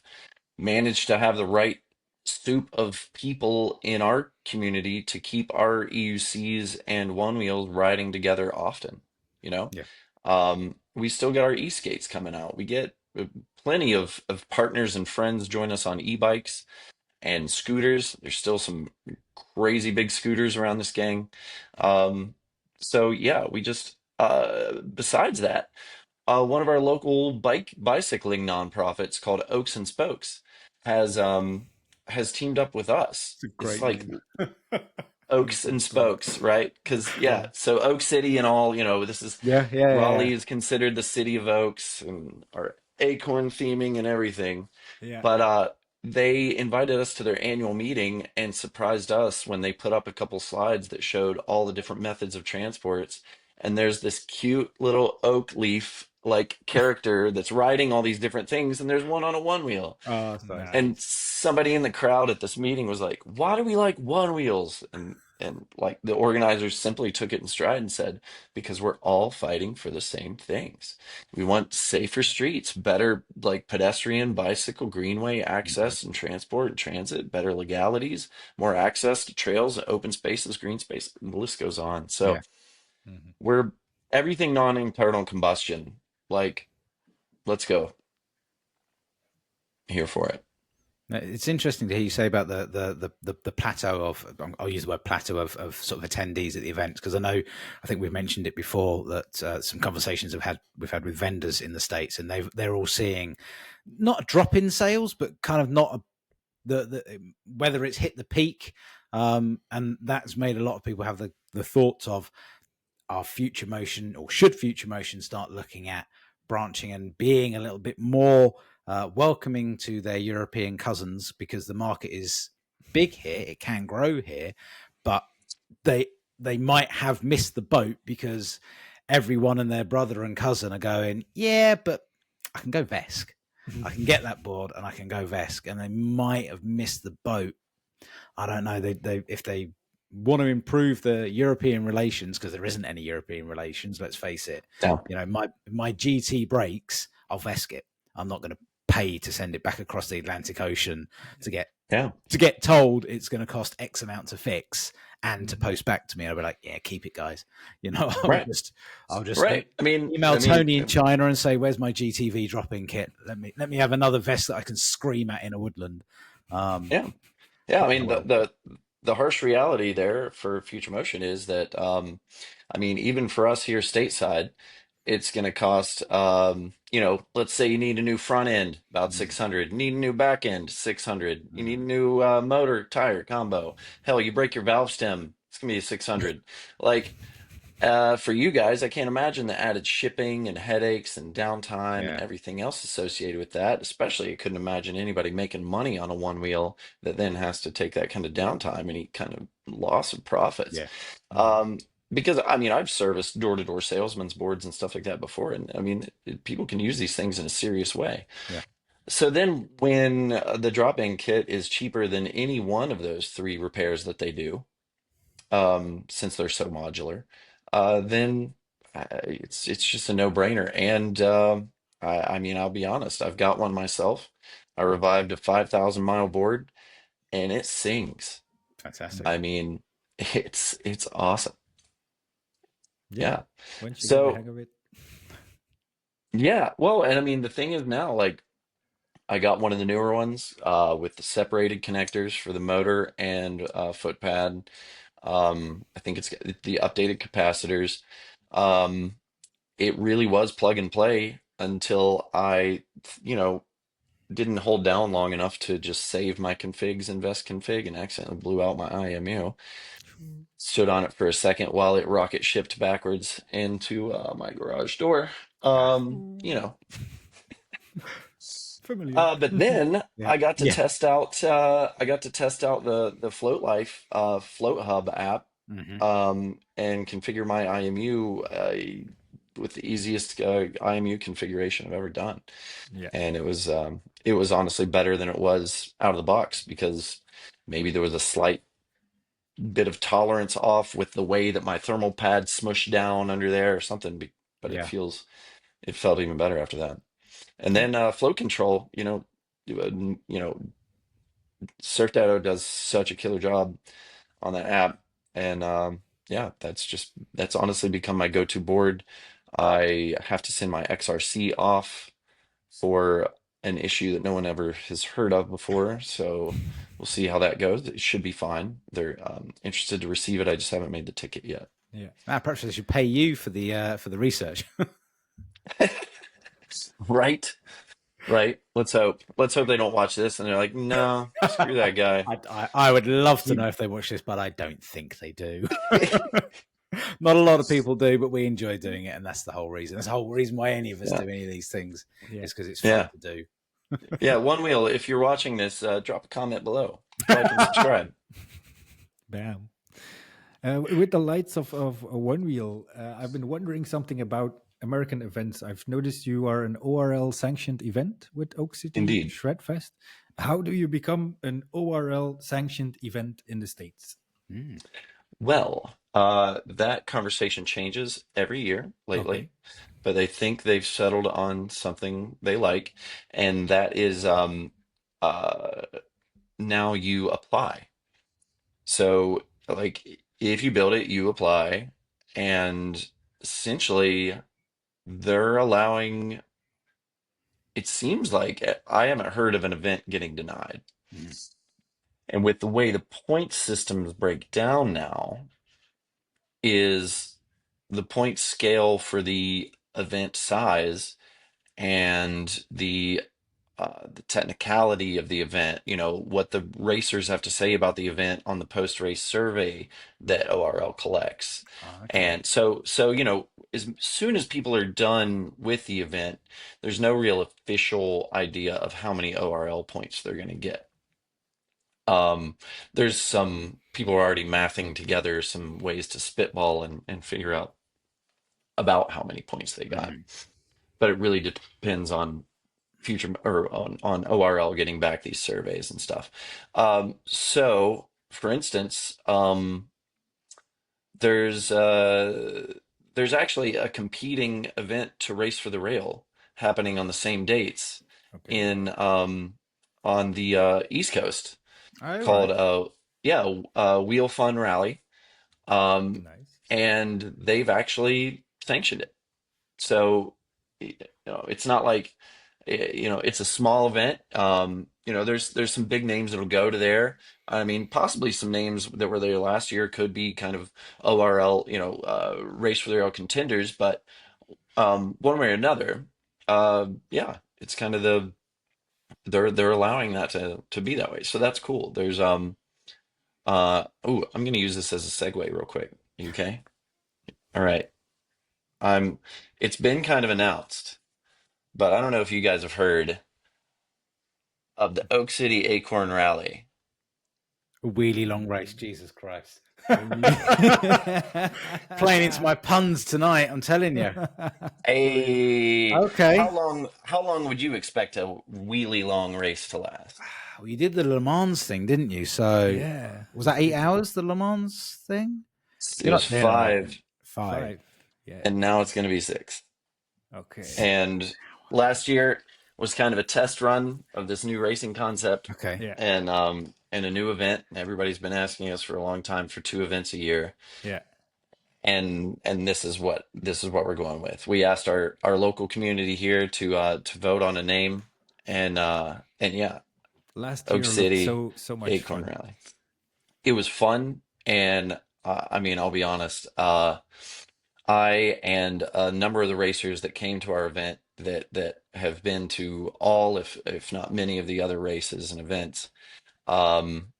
managed to have the right soup of people in our community to keep our EUCs and Onewheels riding together often. You know, Yeah. we still get our e-skates coming out. We get plenty of partners and friends join us on e-bikes and scooters. There's still some crazy big scooters around this gang. Um, so yeah, we just besides that, one of our local bicycling nonprofits called Oaks and Spokes has um has teamed up with us. It's a It's great like name. Oaks and Spokes, right? Because yeah, so Oak City and all, this is Yeah. Raleigh is considered the city of oaks and our acorn theming and everything. Yeah. But they invited us to their annual meeting and surprised us when they put up a couple slides that showed all the different methods of transports. And there's this cute little oak leaf like character that's riding all these different things, and there's one on a one wheel. Oh, And Nice. somebody in the crowd at this meeting was like, "Why do we like one wheels?" And like the organizers simply took it in stride and said, "Because we're all fighting for the same things. We want safer streets, better like pedestrian, bicycle, greenway access and transport and transit, better legalities, more access to trails, open spaces, green space, and the list goes on." So yeah. we're everything non-internal combustion. Like, let's go. Here for it. It's interesting to hear you say about the plateau of, I'll use the word plateau of sort of attendees at the events, because I think we've mentioned it before that some conversations we've had with vendors in the States, and they're all seeing not a drop in sales, but kind of not whether it's hit the peak, and that's made a lot of people have the thoughts of, our future motion, or should future motion start looking at branching and being a little bit more welcoming to their European cousins, because the market is big here, it can grow here, but they might have missed the boat because everyone and their brother and cousin are going, yeah, but I can go VESC. I can get that board and I can go VESC, and they might have missed the boat. I don't know. If they want to improve the European relations, because there isn't any European relations, let's face it. No. My GT breaks, I'll VESC it. I'm not going to pay to send it back across the Atlantic Ocean to get told it's going to cost X amount to fix and to post back to me. I'll be like, yeah, keep it, guys. I'll just right. email Tony in China and say, where's my GTV drop-in kit? Let me have another vest that I can scream at in a woodland. Yeah. I mean, the harsh reality there for future motion is that, even for us here stateside, it's going to cost, let's say you need a new front end, about 600. You need a new back end, 600. You need a new motor tire combo. Hell, you break your valve stem, it's going to be 600. Like, for you guys, I can't imagine the added shipping and headaches and downtime and everything else associated with that. Especially, I couldn't imagine anybody making money on a one wheel that then has to take that kind of downtime, any kind of loss of profits. Yeah. Because I've serviced door-to-door salesmen's boards and stuff like that before, and people can use these things in a serious way. Yeah. So then, when the drop-in kit is cheaper than any one of those three repairs that they do, since they're so modular, then it's just a no-brainer. And I'll be honest, I've got one myself. I revived a 5,000-mile board, and it sings. Fantastic. It's awesome. Yeah. Once you get the So hang of it. Yeah, well, and I mean the thing is now, like I got one of the newer ones with the separated connectors for the motor and foot pad. I think it's got the updated capacitors. Um, it really was plug and play until I, you know, didn't hold down long enough to just save my configs in VESC config and accidentally blew out my IMU. Stood on it for a second while it rocket shipped backwards into my garage door. You know, Familiar. but then Yeah. I got to Yeah. test out the Float Life Float Hub app and configure my IMU with the easiest IMU configuration I've ever done. Yeah. And it was honestly better than it was out of the box because maybe there was a slight bit of tolerance off with the way that my thermal pad smushed down under there or something, but Yeah. it felt even better after that. And then flow control, you know, Surfdado does such a killer job on that app, and yeah, that's honestly become my go-to board. I have to send my XRC off for an issue that no one ever has heard of before, so we'll see how that goes. It should be fine. They're interested to receive it. I just haven't made the ticket yet. Yeah. Perhaps they should pay you for the research. Right? Right? Let's hope. Let's hope they don't watch this and they're like, no, screw that guy. I would love to know if they watch this, but I don't think they do. Not a lot of people do, but we enjoy doing it, and that's the whole reason. That's the whole reason why any of us do any of these things is because it's fun to do. Yeah, Onewheel, if you're watching this, drop a comment below. Like and subscribe. Bam. With the lights of Onewheel, I've been wondering something about American events. I've noticed you are an ORL sanctioned event with Oak City Indeed. ShredFest. How do you become an ORL sanctioned event in the States? Well, that conversation changes every year lately, but they think they've settled on something they like, and that is now you apply. So, like, if you build it, you apply, and essentially they're allowing, it seems like I haven't heard of an event getting denied. And with the way the point systems break down now, is the point scale for the event size and the technicality of the event, what the racers have to say about the event on the post-race survey that ORL collects. And so, as soon as people are done with the event, there's no real official idea of how many ORL points they're going to get. There's some people are already mathing together some ways to spitball and figure out about how many points they got. But it really depends on future or on ORL getting back these surveys and stuff. So for instance, there's actually a competing event to Race for the Rail happening on the same dates in on the East Coast called Wheel Fun Rally. And they've actually sanctioned it. So it's not like it's a small event. There's some big names that'll go to there. I mean, possibly some names that were there last year could be kind of ORL, Race for the Rail contenders, but one way or another, it's kind of they're allowing that to be that way. So that's cool. There's I'm gonna use this as a segue real quick. You okay? All right. It's been kind of announced, but I don't know if you guys have heard of the Oak City Acorn Rally. A wheelie long race, Jesus Christ. Playing into my puns tonight, I'm telling you. Okay. How long would you expect a wheelie long race to last? Well, you did the Le Mans thing, didn't you? So was that 8 hours, the Le Mans thing? It was 5. 5. Yeah. And now it's going to be 6. Okay. And last year was kind of a test run of this new racing concept. Okay. Yeah. And a new event. Everybody's been asking us for a long time for 2 events a year. Yeah. and this is what we're going with. We asked our local community here to vote on a name, and yeah, Last Oak year looked City so much Acorn fun. Rally. It was fun, and I mean, I'll be honest. I and a number of the racers that came to our event that have been to all, if not many, of the other races and events, um,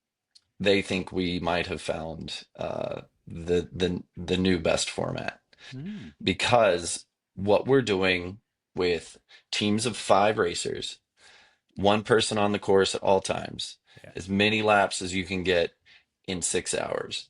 they think we might have found the new best format, Mm. because what we're doing with teams of 5 racers, one person on the course at all times, Yeah. as many laps as you can get in 6 hours.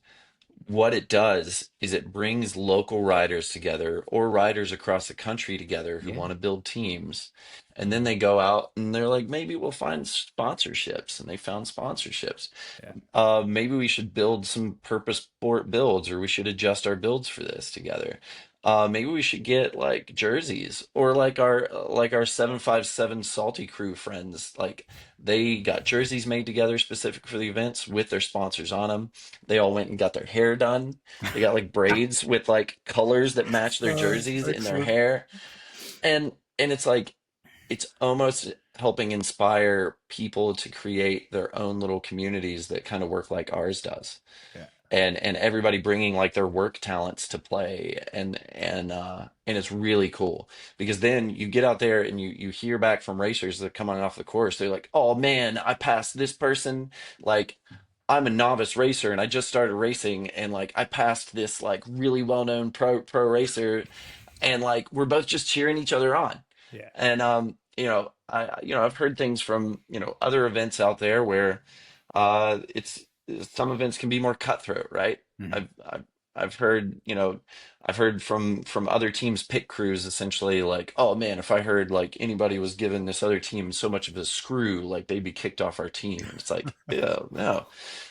What it does is it brings local riders together, or riders across the country together, who Yeah. want to build teams. And then they go out and they're like, maybe we'll find sponsorships. And they found sponsorships. Yeah. Maybe we should build some purpose sport builds, or we should adjust our builds for this together. Maybe we should get like jerseys, or like our 757 Salty Crew friends. Like, they got jerseys made together specific for the events with their sponsors on them. They all went and got their hair done. They got like braids with like colors that match their jerseys in their Excellent. hair. And it's like, it's almost helping inspire people to create their own little communities that kind of work like ours does. Yeah. And everybody bringing like their work talents to play, and it's really cool, because then you get out there and you hear back from racers that are coming off the course. They're like, oh man, I passed this person. Like, I'm a novice racer and I just started racing, and like I passed this like really well-known pro racer, and like we're both just cheering each other on. Yeah. And I've heard things from other events out there where it's some events can be more cutthroat, right? Mm. I've heard from other teams' pit crews, essentially like, oh man, if I heard like anybody was giving this other team so much of a screw, like they'd be kicked off our team. And it's like, yeah, no,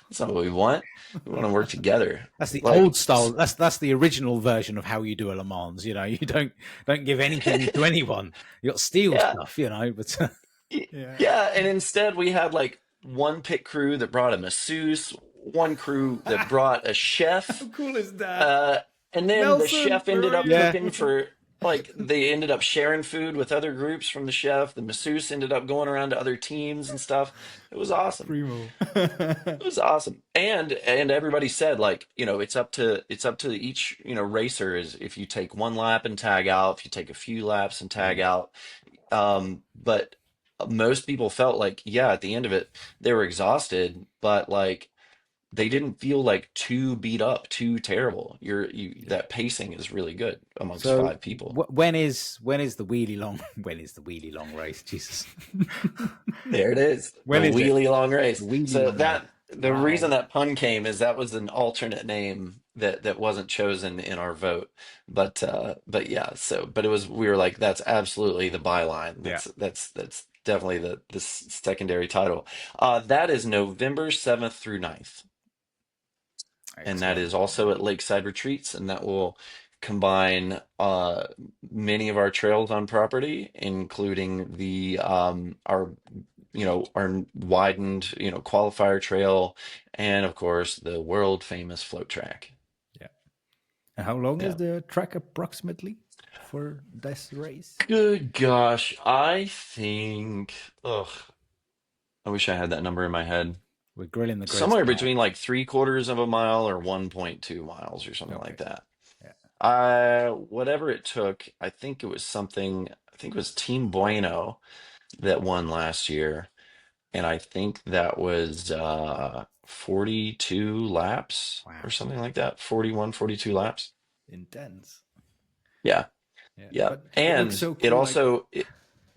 that's not what we want. We want to work together. That's the Like, old style. That's the original version of how you do a Le Mans. You don't give anything to anyone. You got steal yeah. stuff, but Yeah, and instead we had like one pit crew that brought a masseuse, one crew that brought a chef, How cool is that? and then the Nelson, chef ended where up are Yeah. cooking for, like, they ended up sharing food with other groups from the chef. The masseuse ended up going around to other teams and stuff. It was awesome. Primo. It was awesome. And everybody said, like, it's up to each, racer, is if you take one lap and tag out, if you take a few laps and tag out. But most people felt like, yeah, at the end of it, they were exhausted, but like they didn't feel like too beat up, too terrible. That pacing is really good amongst So 5 people. when is the wheelie long? When is the wheelie long race? Jesus. There it is. When The is it? wheelie long race. The wheelie So long race. the Wow. reason that pun came is that was an alternate name that wasn't chosen in our vote. But yeah, but we were like, that's absolutely the byline. That's definitely the secondary title. That is November 7th through 9th. And that is also at Lakeside Retreats, and that will combine many of our trails on property, including our widened qualifier trail, and of course the world famous float track. Yeah. And how long Yeah. is the track approximately for this race? Good gosh, I think, I wish I had that number in my head. We're grilling the Gryz Somewhere guy. between like 3/4 of a mile or 1.2 miles or something like that. Yeah. Whatever it took, I think it was Team Bueno that won last year. And I think that was 42 laps or something like that. 41, 42 laps. Intense. Yeah. Yeah. But And looks so it cool, also,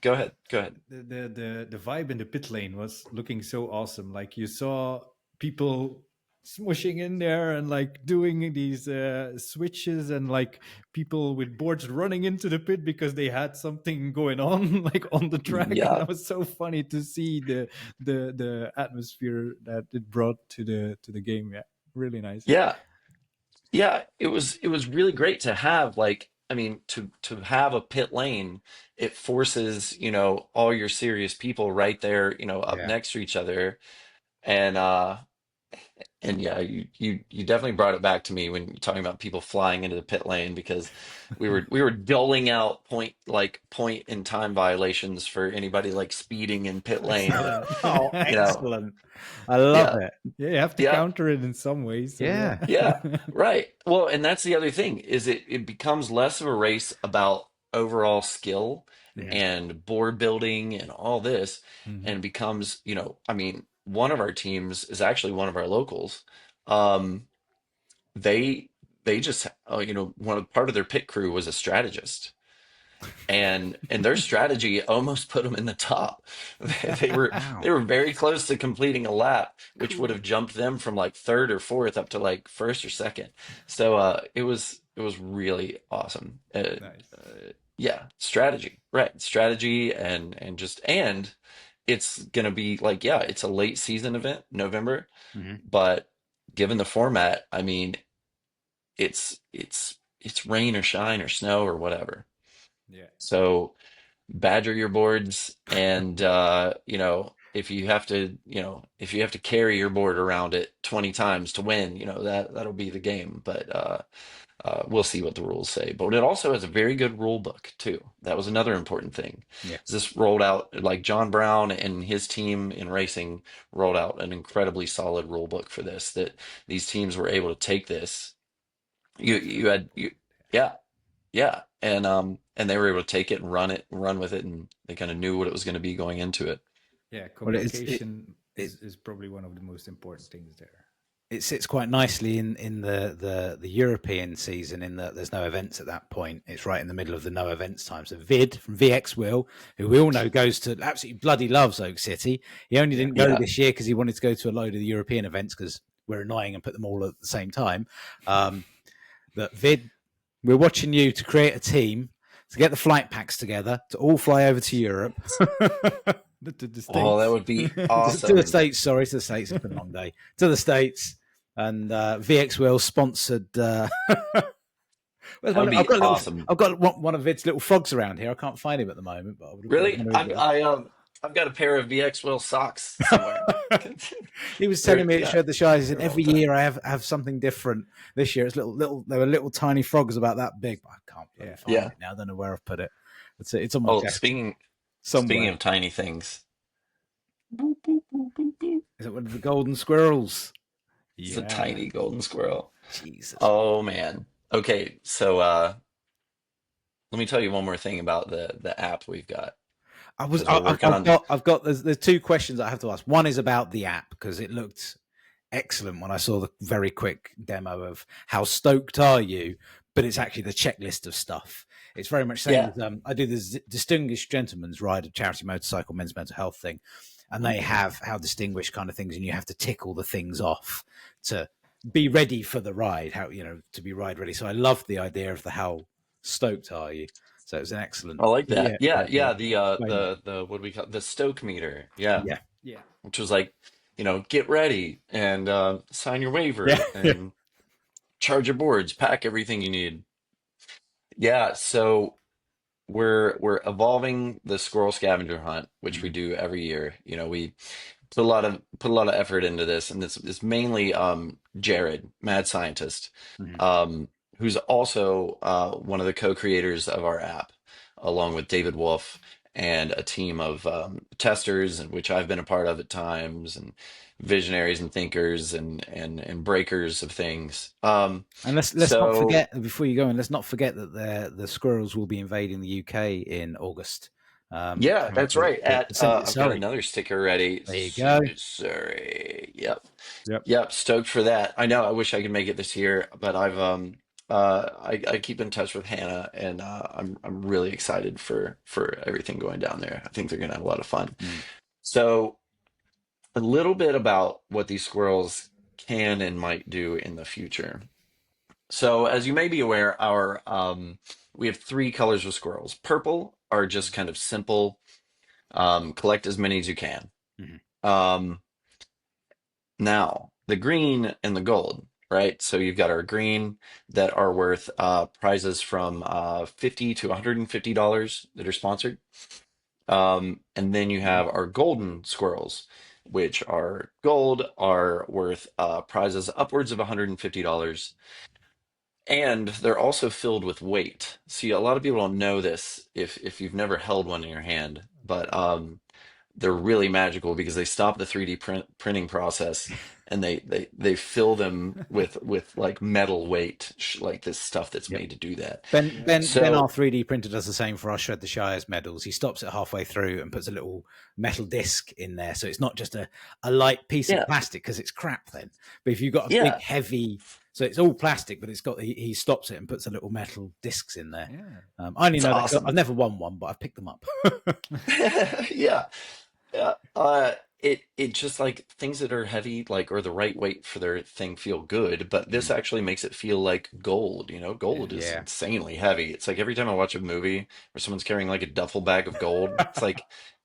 go ahead. the vibe in the pit lane was looking so awesome. Like, you saw people smushing in there and like doing these switches, and like people with boards running into the pit because they had something going on like on the track. Yeah. And that was so funny to see the atmosphere that it brought to the game. Yeah, really nice. Yeah. It was really great to have, like, I mean, to have a pit lane. It forces all your serious people right there up next to each other, and And yeah, you definitely brought it back to me when you're talking about people flying into the pit lane, because we were doling out point in time violations for anybody like speeding in pit lane, and Oh, you know, excellent. I love yeah, it. Yeah, you have to yeah, counter it in some ways. So Yeah. yeah, right. Well, and that's the other thing, is it becomes less of a race about overall skill yeah. and board building and all this, Mhm. and becomes, I mean, one of our teams is actually one of our locals. Um, they they just one part of their pit crew was a strategist, and their strategy almost put them in the top. They were Wow. they were very close to completing a lap, which would Cool. have jumped them from like third or fourth up to like first or second. So it was really awesome. Nice. Yeah, strategy, right? Strategy, and it's gonna be like, yeah, it's a late season event, November, Mhm. but given the format, I mean, it's rain or shine or snow or whatever. Yeah. So badger your boards, and if you have to carry your board around it 20 times to win, that'll be the game. But we'll see what the rules say. But it also has a very good rule book too. That was another important thing. Yeah. This rolled out, like John Brown and his team in racing rolled out an incredibly solid rule book for this, that these teams were able to take this. Yeah, yeah, and they were able to take it and run with it, and they kind of knew what it was going to be going into it. Yeah, Well, communication it is probably one of the most important things there. it sits quite nicely in the European season, in that there's no events at that point. It's right in the middle of the no events time. So Vid from VXWheel, who we all know goes to absolutely bloody loves Oak City. He only didn't go Yeah. this year because he wanted to go to a load of the European events because we're annoying and put them all at the same time. That Vid, we're watching you to create a team to get the flight packs together to all fly over to Europe. To the States. Oh, that would be To awesome. the States, sorry, to the States. It's been a long day. To the States. And VXWheel sponsored. That would be awesome. I've got one of Vid's little frogs around here. I can't find him at the moment, but I would Really, I've got a pair of VXWheel socks somewhere. He was telling me Yeah, at Shred the Shires, and they're all every done. year I have something different. This year it's little. They were little tiny frogs about that big, but I can't bloody find Yeah. it now. I don't know where I've put it. It's on my Oh, desk speaking somewhere. of tiny things, Is it one of the golden squirrels? it's a tiny golden squirrel. Jesus. Oh man. Okay, so let me tell you one more thing about the app we've got. I've got. There's two questions I have to ask. One is about the app, because it looked excellent when I saw the very quick demo of how stoked are you, but it's actually the checklist of stuff. It's very much same as I do the Distinguished Gentleman's Ride, a charity motorcycle men's mental health thing, and they have how distinguished kind of things, and you have to tick all the things off to be ready for the ride, to be ride ready. So I love the idea of the how stoked are you. So it was an excellent. I like that. Yeah. explain that. The what do we call it? The Stoke Meter. Yeah. Yeah. Which was like, get ready and sign your waiver Yeah. and charge your boards, pack everything you need. Yeah, so we're evolving the squirrel scavenger hunt, which we do every year. We put a lot of effort into this, and it's mainly Jared, mad scientist, Mhm. who's also one of the co-creators of our app, along with David Wolf and a team of testers, and which I've been a part of at times, and visionaries and thinkers and breakers of things. And let's not forget, before you go in, let's not forget that the squirrels will be invading the UK in August. Yeah, that's right. I've got Sorry. another sticker ready. There you go. Sorry. Yep. Yep. Yep. Stoked for that. I know. I wish I could make it this year, but I keep in touch with Hannah, and I'm really excited for everything going down there. I think they're gonna have a lot of fun. So a little bit about what these squirrels can and might do in the future. So as you may be aware, we have three colors of squirrels. Purple are just kind of simple, collect as many as you can. Mhm. Now, the green and the gold, right? So you've got our green that are worth prizes from $50 to $150 that are sponsored. And then you have our golden squirrels, which are gold, are worth prizes upwards of $150. And they're also filled with weight. See, a lot of people don't know this if you've never held one in your hand, but they're really magical because they stop the 3D printing process, and they fill them with like metal weight, like this stuff that's made to do that. Ben, our 3D printer does the same for our Shred the Shire's medals. He stops it halfway through and puts a little metal disc in there, so it's not just a light piece of plastic, because it's crap then. But if you've got a big heavy, so it's all plastic, but it's got he stops it and puts a little metal discs in there. Yeah. I only know that I've never won one, but I've picked them up. Yeah. It just, like, things that are heavy, like, or the right weight for their thing feel good, but this actually makes it feel like gold. Gold is insanely heavy. It's like every time I watch a movie where someone's carrying like a duffel bag of gold, it's like,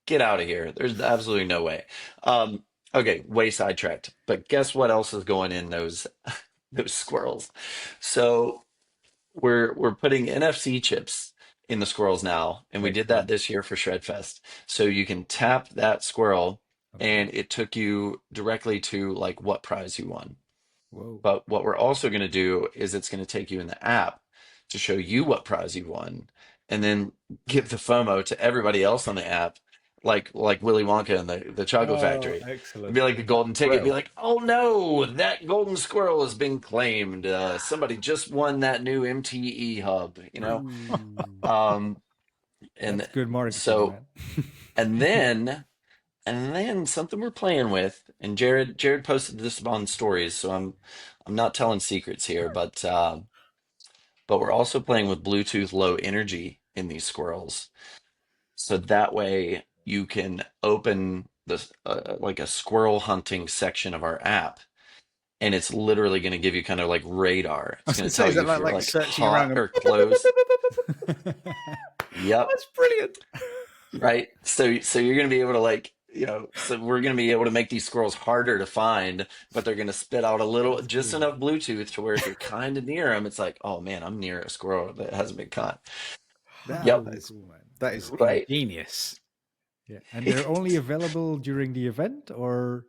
get out of here. There's absolutely no way. Okay, way sidetracked. But guess what else is going in those squirrels? So we're putting NFC chips in the squirrels now, and we did that this year for ShredFest. So you can tap that squirrel, and it took you directly to like what prize you won. Whoa. But what we're also going to do is it's going to take you in the app to show you what prize you won, and then give the FOMO to everybody else on the app, like Willy Wonka and the Chocolate Factory. Excellent. It'd be like the golden ticket. Be like, oh no, that golden squirrel has been claimed. Somebody just won that new MTE hub. And that's good marketing. So, and then something we're playing with, and Jared posted this on stories, so I'm not telling secrets here, but we're also playing with Bluetooth low energy in these squirrels, so that way you can open this like a squirrel hunting section of our app, and it's literally going to give you kind of like radar. It's going to tell you if you're like hot or close. Yep, that's brilliant. Right, so you're going to be able to, like, so we're going to be able to make these squirrels harder to find, but they're going to spit out just enough Bluetooth to where if you're kind of near them, it's like, oh man, I'm near a squirrel that hasn't been caught. That is right. Genius. Yeah, and they're only available during the event, or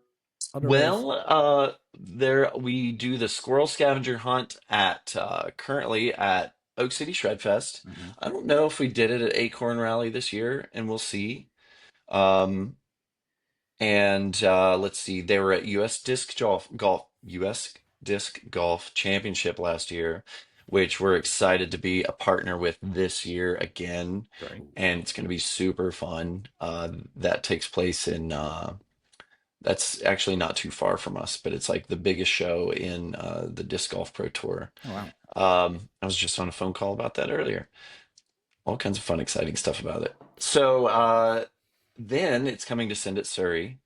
otherwise? Well, we do the squirrel scavenger hunt currently at Oak City ShredFest. Mm-hmm. I don't know if we did it at Acorn Rally this year, and we'll see. Let's see, they were at US Disc Golf Championship last year, which we're excited to be a partner with this year again. Right. And it's going to be super fun. That takes place in that's actually not too far from us, but it's like the biggest show in the Disc Golf Pro Tour. Oh, wow. I was just on a phone call about that earlier. All kinds of fun, exciting stuff about it. So then it's coming to Send It Surrey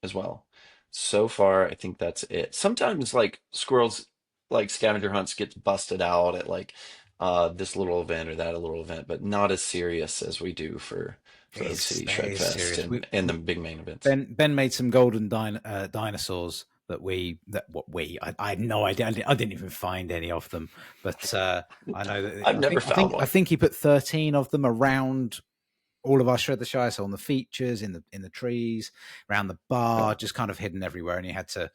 as well. So far, I think that's it. Sometimes like squirrels, like scavenger hunts, gets busted out at like this little event or that little event, but not as serious as we do for Oak City ShredFest and the big main events. Ben made some golden dinosaurs that I had no idea. I didn't even find any of them, but I know that I've never found one. I think he put 13 of them around all of our Shred the Shire, so on the features, in the trees, around the bar, just kind of hidden everywhere, and you had to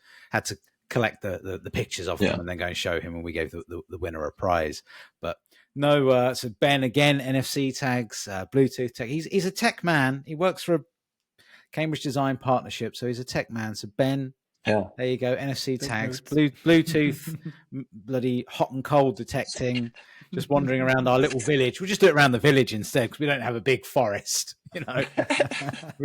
collect the pictures of them and then go and show him, and we gave the winner a prize. But no, so Ben again, NFC tags, Bluetooth tag. He's a tech man. He works for a Cambridge Design Partnership, so he's a tech man. So Ben, there you go, NFC tags, Bluetooth, bloody hot and cold detecting. Just wandering around our little village. We'll just do it around the village instead, because we don't have a big forest. We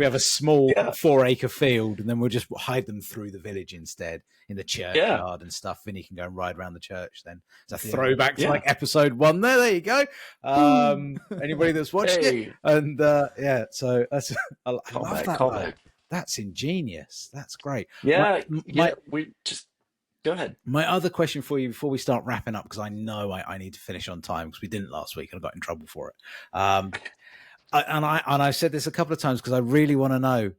have a small 4-acre field, and then we'll just hide them through the village instead, in the churchyard and stuff. Vinny can go and ride around the church then. It's a throwback to like episode 1 there. There you go. Anybody that's watched it. And so that's I love that. That's ingenious. That's great. We just go ahead. My other question for you before we start wrapping up, because I know I need to finish on time, because we didn't last week and I got in trouble for it. I've said this a couple of times because I really want to know,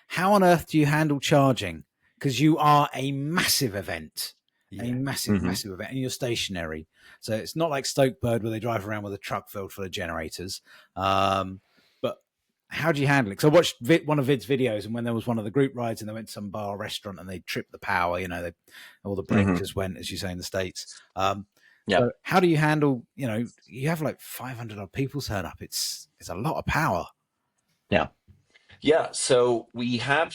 how on earth do you handle charging? Because you are a massive event, massive event, and you're stationary. So it's not like Stoke Bird where they drive around with a truck filled full of generators. But how do you handle it? Because I watched one of Vid's videos, and when there was one of the group rides and they went to some bar or restaurant and they tripped the power, all the breakers went, as you say in the States. So how do you handle, you have like 500 odd people turn up. It's a lot of power. Yeah. Yeah. So we have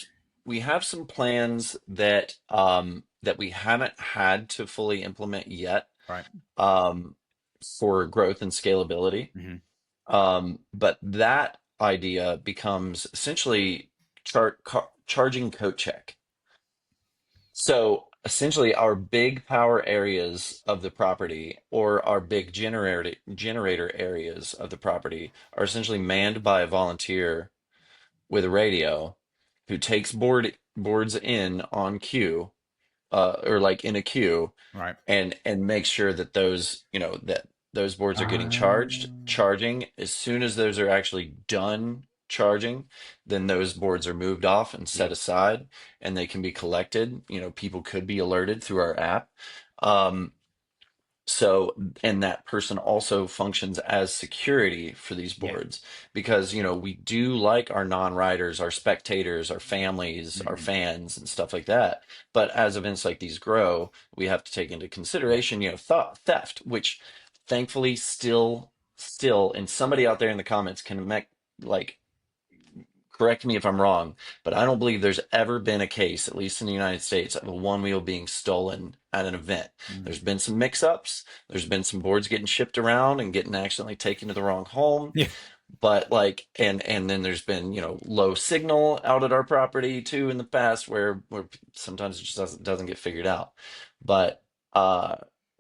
some plans that that we haven't had to fully implement yet. Right. For growth and scalability. But that idea becomes essentially charging coat check. So essentially our big power areas of the property or our big generator areas of the property are essentially manned by a volunteer with a radio who takes boards in on queue, or like in a queue, Right. and makes sure that those boards are getting charging. As soon as those are actually done charging, then those boards are moved off and set aside, and they can be collected. People could be alerted through our app. So, and that person also functions as security for these boards, because, we do like our non-riders, our spectators, our families, our fans and stuff like that. But as events like these grow, we have to take into consideration, theft, which thankfully still, and somebody out there in the comments can correct me if I'm wrong, but I don't believe there's ever been a case, at least in the United States, of a Onewheel being stolen at an event. There's been some mix-ups. There's been some boards getting shipped around and getting accidentally taken to the wrong home. Yeah. But and then there's been, low signal out at our property too in the past, where sometimes it just doesn't get figured out. But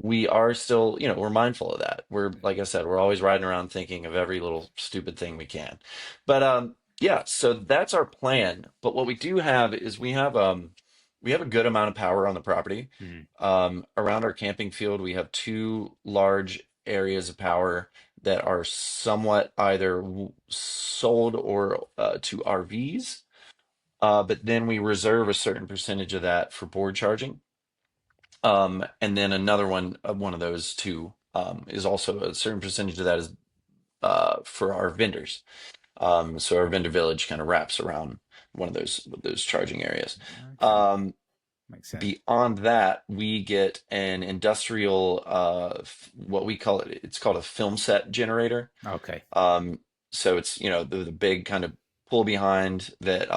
we are still, we're mindful of that. We're, like I said, we're always riding around thinking of every little stupid thing we can. But yeah, so that's our plan. But what we do have is we have a good amount of power on the property. Around our camping field, we have two large areas of power that are somewhat either sold or to RVs. But then we reserve a certain percentage of that for board charging. And then another one of those two is also a certain percentage of that is for our vendors. So our vendor village kind of wraps around one of those charging areas. Okay. Makes sense. Beyond that, we get an industrial, what we call it. It's called a film set generator. Okay. So it's the big kind of pull behind that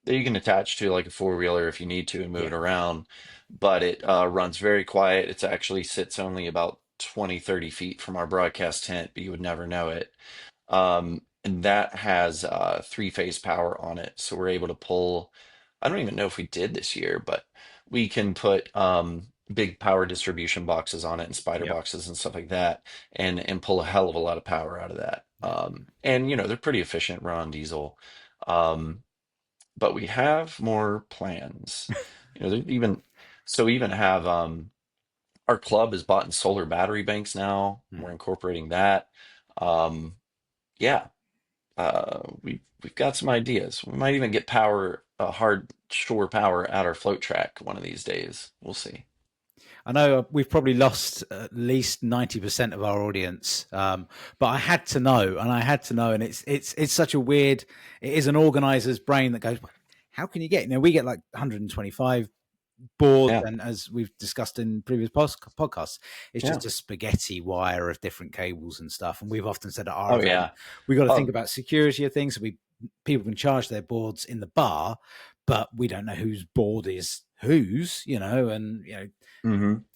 you can attach to like a four-wheeler if you need to and move it around. But it runs very quiet. It actually sits only about 20-30 feet from our broadcast tent, but you would never know it. And that has 3-phase power on it. So we're able to pull, I don't even know if we did this year, but we can put big power distribution boxes on it and spider boxes and stuff like that, and pull a hell of a lot of power out of that. And they're pretty efficient, run on diesel. But we have more plans. Even have our club has bought in solar battery banks now. We're incorporating that. We've got some ideas. We might even get hard shore power at our float track one of these days. We'll see. I know we've probably lost at least 90% of our audience, but I had to know, and it's such a weird. It is an organizer's brain that goes, how can you get? We get like 125 boards, and as we've discussed in previous podcasts, it's just a spaghetti wire of different cables and stuff. And we've often said at our event, we got to think about security of things. So people can charge their boards in the bar, but we don't know whose board is whose,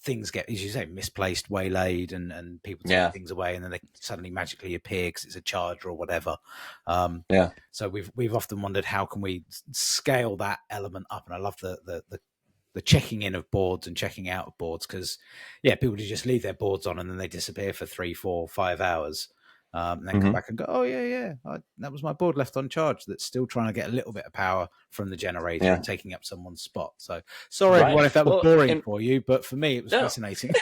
things get, as you say, misplaced, waylaid, and people take things away, and then they suddenly magically appear because it's a charger or whatever. So we've often wondered, how can we scale that element up? And I love the checking in of boards and checking out of boards, because people just leave their boards on and then they disappear for 3, 4, 5 hours, and then come back and go, that was my board left on charge that's still trying to get a little bit of power from the generator and taking up someone's spot. So sorry everyone if that was boring for you, but for me it was fascinating.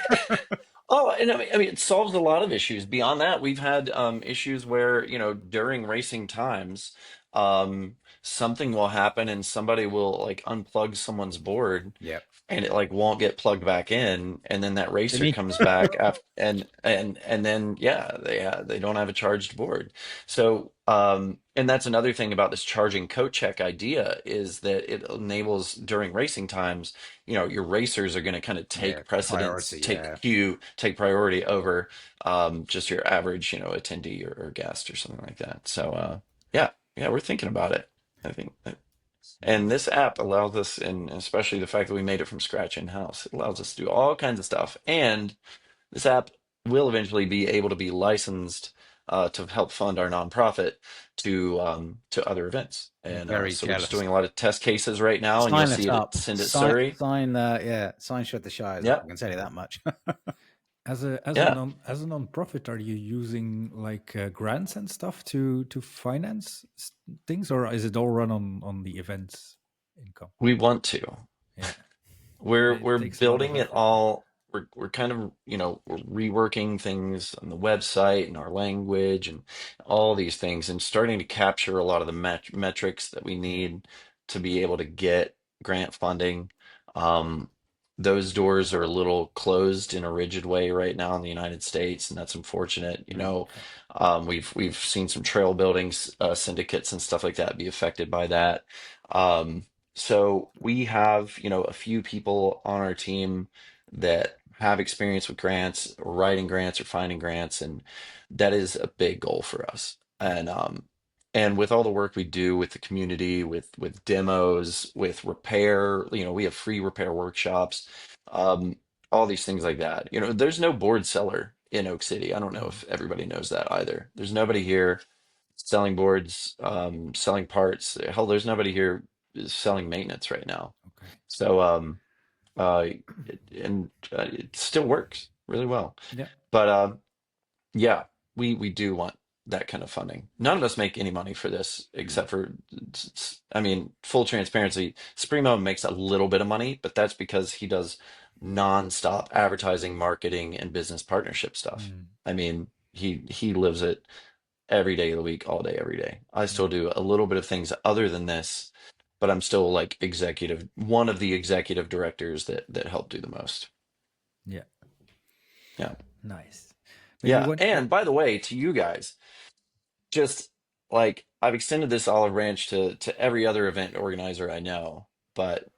And I mean it solves a lot of issues. Beyond that, we've had issues where during racing times, something will happen and somebody will unplug someone's board and it like won't get plugged back in, and then that They racer need comes back after, and then yeah, they don't have a charged board. So and that's another thing about this charging coat check idea, is that it enables during racing times, your racers are going to kind of take precedence, priority. Yeah. take priority over just your average, attendee or guest or something like that. So yeah, we're thinking about it. I think and this app allows us, and especially the fact that we made it from scratch in-house, it allows us to do all kinds of stuff. And this app will eventually be able to be licensed to help fund our nonprofit to other events. I'm And very so we're just jealous. doing a lot of test cases right now, and you'll Sign us see it up. at Send It Sign, Surrey. sign Shred the Shires up. Yeah, I can tell you that much. As a yeah. non-profit, are you using like grants and stuff to finance things, or is it all run on the events income? We want to. Yeah, We're takes a lot of building it effort. all. We're kind of, we're reworking things on the website and our language and all these things, and starting to capture a lot of the metrics that we need to be able to get grant funding. Um, those doors are a little closed in a rigid way right now in the United States, and that's unfortunate. We've seen some trail buildings, syndicates and stuff like that be affected by that. Um, so we have, a few people on our team that have experience with grants, or writing grants or finding grants, and that is a big goal for us. And with all the work we do with the community, with demos, with repair, we have free repair workshops, um, all these things like that. There's no board seller in Oak City. I don't know if everybody knows that either. There's nobody here selling boards, selling parts. Hell, there's nobody here selling maintenance right now. Okay. So, it still works really well. Yeah. But yeah, we do want that kind of funding. None of us make any money for this except for, I mean, full transparency. Spremo makes a little bit of money, but that's because he does nonstop advertising, marketing, and business partnership stuff. I mean, he lives it every day of the week, all day, every day. I still do a little bit of things other than this, but I'm still like one of the executive directors that help do the most. Yeah. Yeah. Nice. Yeah. And by the way, to you guys, just like I've extended this olive branch to every other event organizer I know, but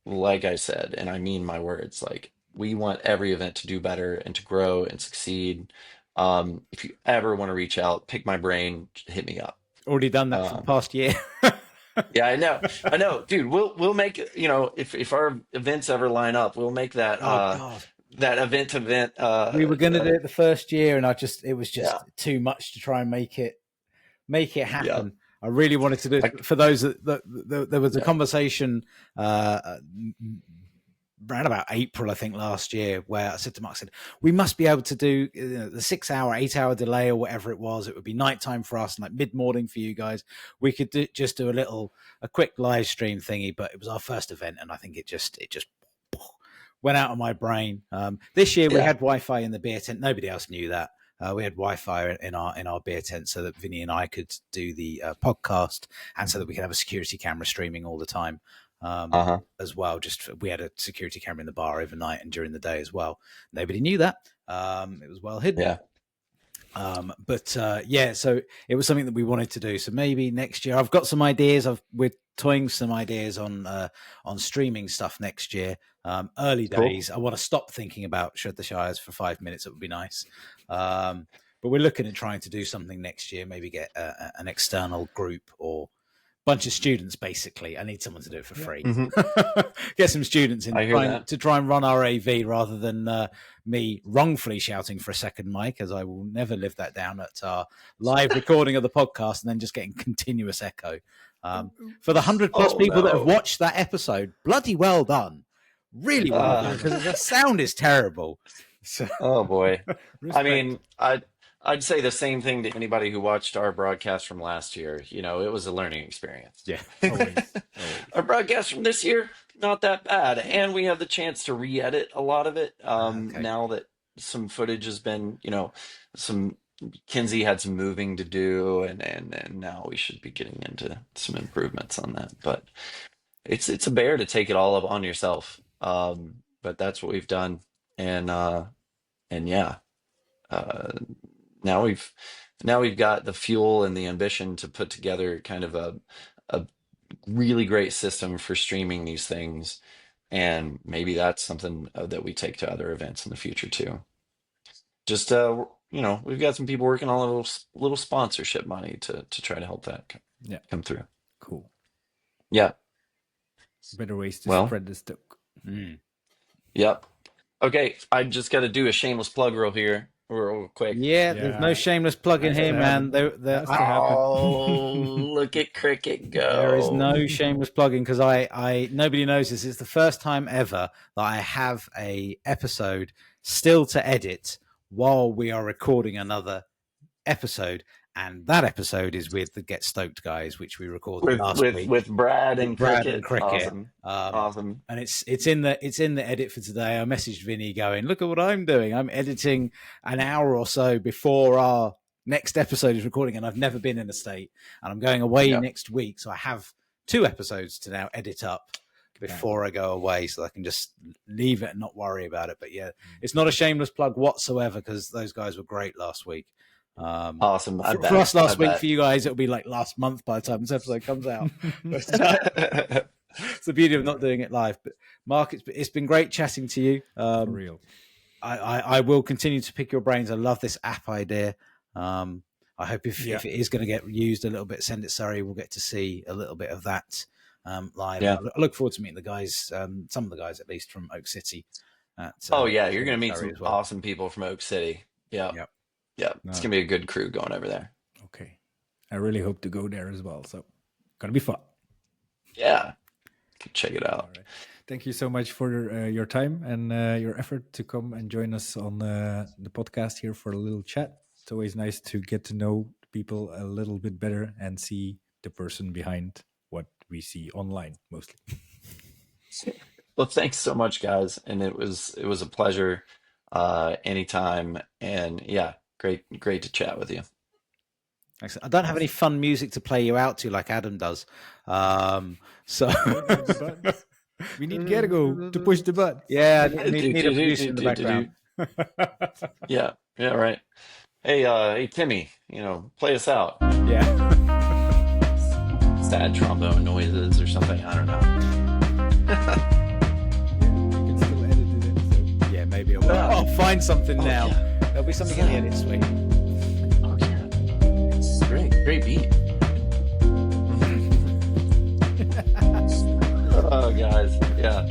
like I said, and I mean my words, like we want every event to do better and to grow and succeed. If you ever want to reach out, pick my brain, hit me up. Already done that for the past year. Yeah, I know, dude. We'll make, if our events ever line up, we'll make that that event to event. We were going to do it the first year, and it was just too much to try and make it happen. Yeah. I really wanted to do it. For those that there was a conversation around about April, I think, last year, where I said to Mark, I said, we must be able to do the 6 hour, 8 hour delay or whatever it was. It would be nighttime for us and like mid-morning for you guys. We could just do a quick live stream thingy, but it was our first event, and I think it just went out of my brain. This year we had Wi-Fi in the beer tent. Nobody else knew that. We had Wi-Fi in our beer tent so that Vinnie and I could do the podcast, and so that we could have a security camera streaming all the time. As well. We had a security camera in the bar overnight and during the day as well. Nobody knew that. It was well hidden. Yeah. So it was something that we wanted to do. So maybe next year, I've got some ideas. We're toying some ideas on streaming stuff next year. Early days. I want to stop thinking about Shred the Shires for 5 minutes. It would be nice. But we're looking at trying to do something next year. Maybe get an external group or bunch of students. Basically, I need someone to do it for free. Get some students in to try and run our AV rather than me wrongfully shouting for a second mic, as I will never live that down at our live recording of the podcast and then just getting continuous echo. For the 100+ people that have watched that episode, bloody well done. Really well done, because the sound is terrible. So, oh boy. I mean, I'd say the same thing to anybody who watched our broadcast from last year. It was a learning experience. Yeah. Always. Our broadcast from this year, not that bad. And we have the chance to re-edit a lot of it. Now that some footage has been, Kinsey had some moving to do, and now we should be getting into some improvements on that. But it's a bear to take it all up on yourself. But that's what we've done. And yeah, now we've got the fuel and the ambition to put together kind of a really great system for streaming these things. And maybe that's something that we take to other events in the future too. Just we've got some people working on a little sponsorship money to try to help that come through. Cool. Yeah. Better ways to spread the Stoke. Yep. Okay, I just got to do a shameless plug real quick. Yeah, there's no shameless plug in here, man. Look at Cricket go. There is no shameless plugging because I nobody knows this. It's the first time ever that I have a episode still to edit while we are recording another episode. And that episode is with the Get Stoked guys, which we recorded last week with Brad and Cricket. Awesome. Awesome. And it's in the edit for today. I messaged Vinny going, "Look at what I'm doing. I'm editing an hour or so before our next episode is recording, and I've never been in a state. And I'm going away next week, so I have 2 episodes to now edit up before I go away, so I can just leave it and not worry about it. But yeah, it's not a shameless plug whatsoever because those guys were great last week." Awesome. For us last week, for you guys, it'll be like last month by the time this episode comes out. It's the beauty of not doing it live. But Mark, it's been great chatting to you. For real. I will continue to pick your brains. I love this app idea. I hope if it is going to get used a little bit, send it Surrey. We'll get to see a little bit of that live. Yeah. I look forward to meeting the guys, some of the guys at least from Oak City. You're going to meet some awesome people from Oak City. Yeah. Yep. Yeah, it's going to be a good crew going over there. Okay. I really hope to go there as well. So, going to be fun. Yeah. Check it out. Right. Thank you so much for your time and your effort to come and join us on the podcast here for a little chat. It's always nice to get to know people a little bit better and see the person behind what we see online mostly. Well, thanks so much, guys. And it was a pleasure anytime. And yeah. Great to chat with you. Excellent. I don't have any fun music to play you out to like Adam does. So we need Gergo to push the button. Yeah, I need a producer in the background. Yeah, right. Hey, Timmy, play us out. Yeah. Sad trombone noises or something. I don't know. You can still edit it in. So. Yeah, maybe I'll find something now. Yeah. There'll be something in the edit, sweet. Oh, yeah. Great beat. Oh, guys. Yeah.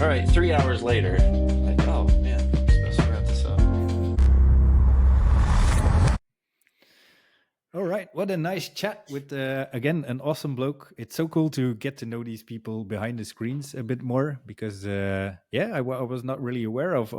All right, 3 hours later. Oh, man. I'm supposed to wrap this up. All right. What a nice chat with, again, an awesome bloke. It's so cool to get to know these people behind the screens a bit more because, I was not really aware of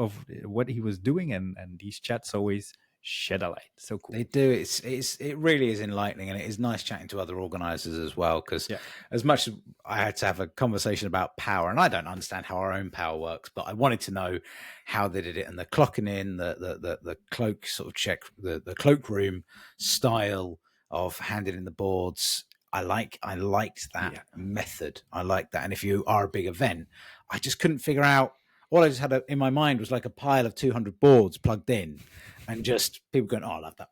what he was doing. And these chats always shed a light. So cool. They do. It really is enlightening. And it is nice chatting to other organizers as well. Because as much as I had to have a conversation about power, and I don't understand how our own power works, but I wanted to know how they did it and the clocking in, the cloak sort of check, the cloakroom style of handing in the boards. I liked that method. I like that. And if you are a big event, I just couldn't figure out. All I just had in my mind was like a pile of 200 boards plugged in and just people going, "Oh, I love that,"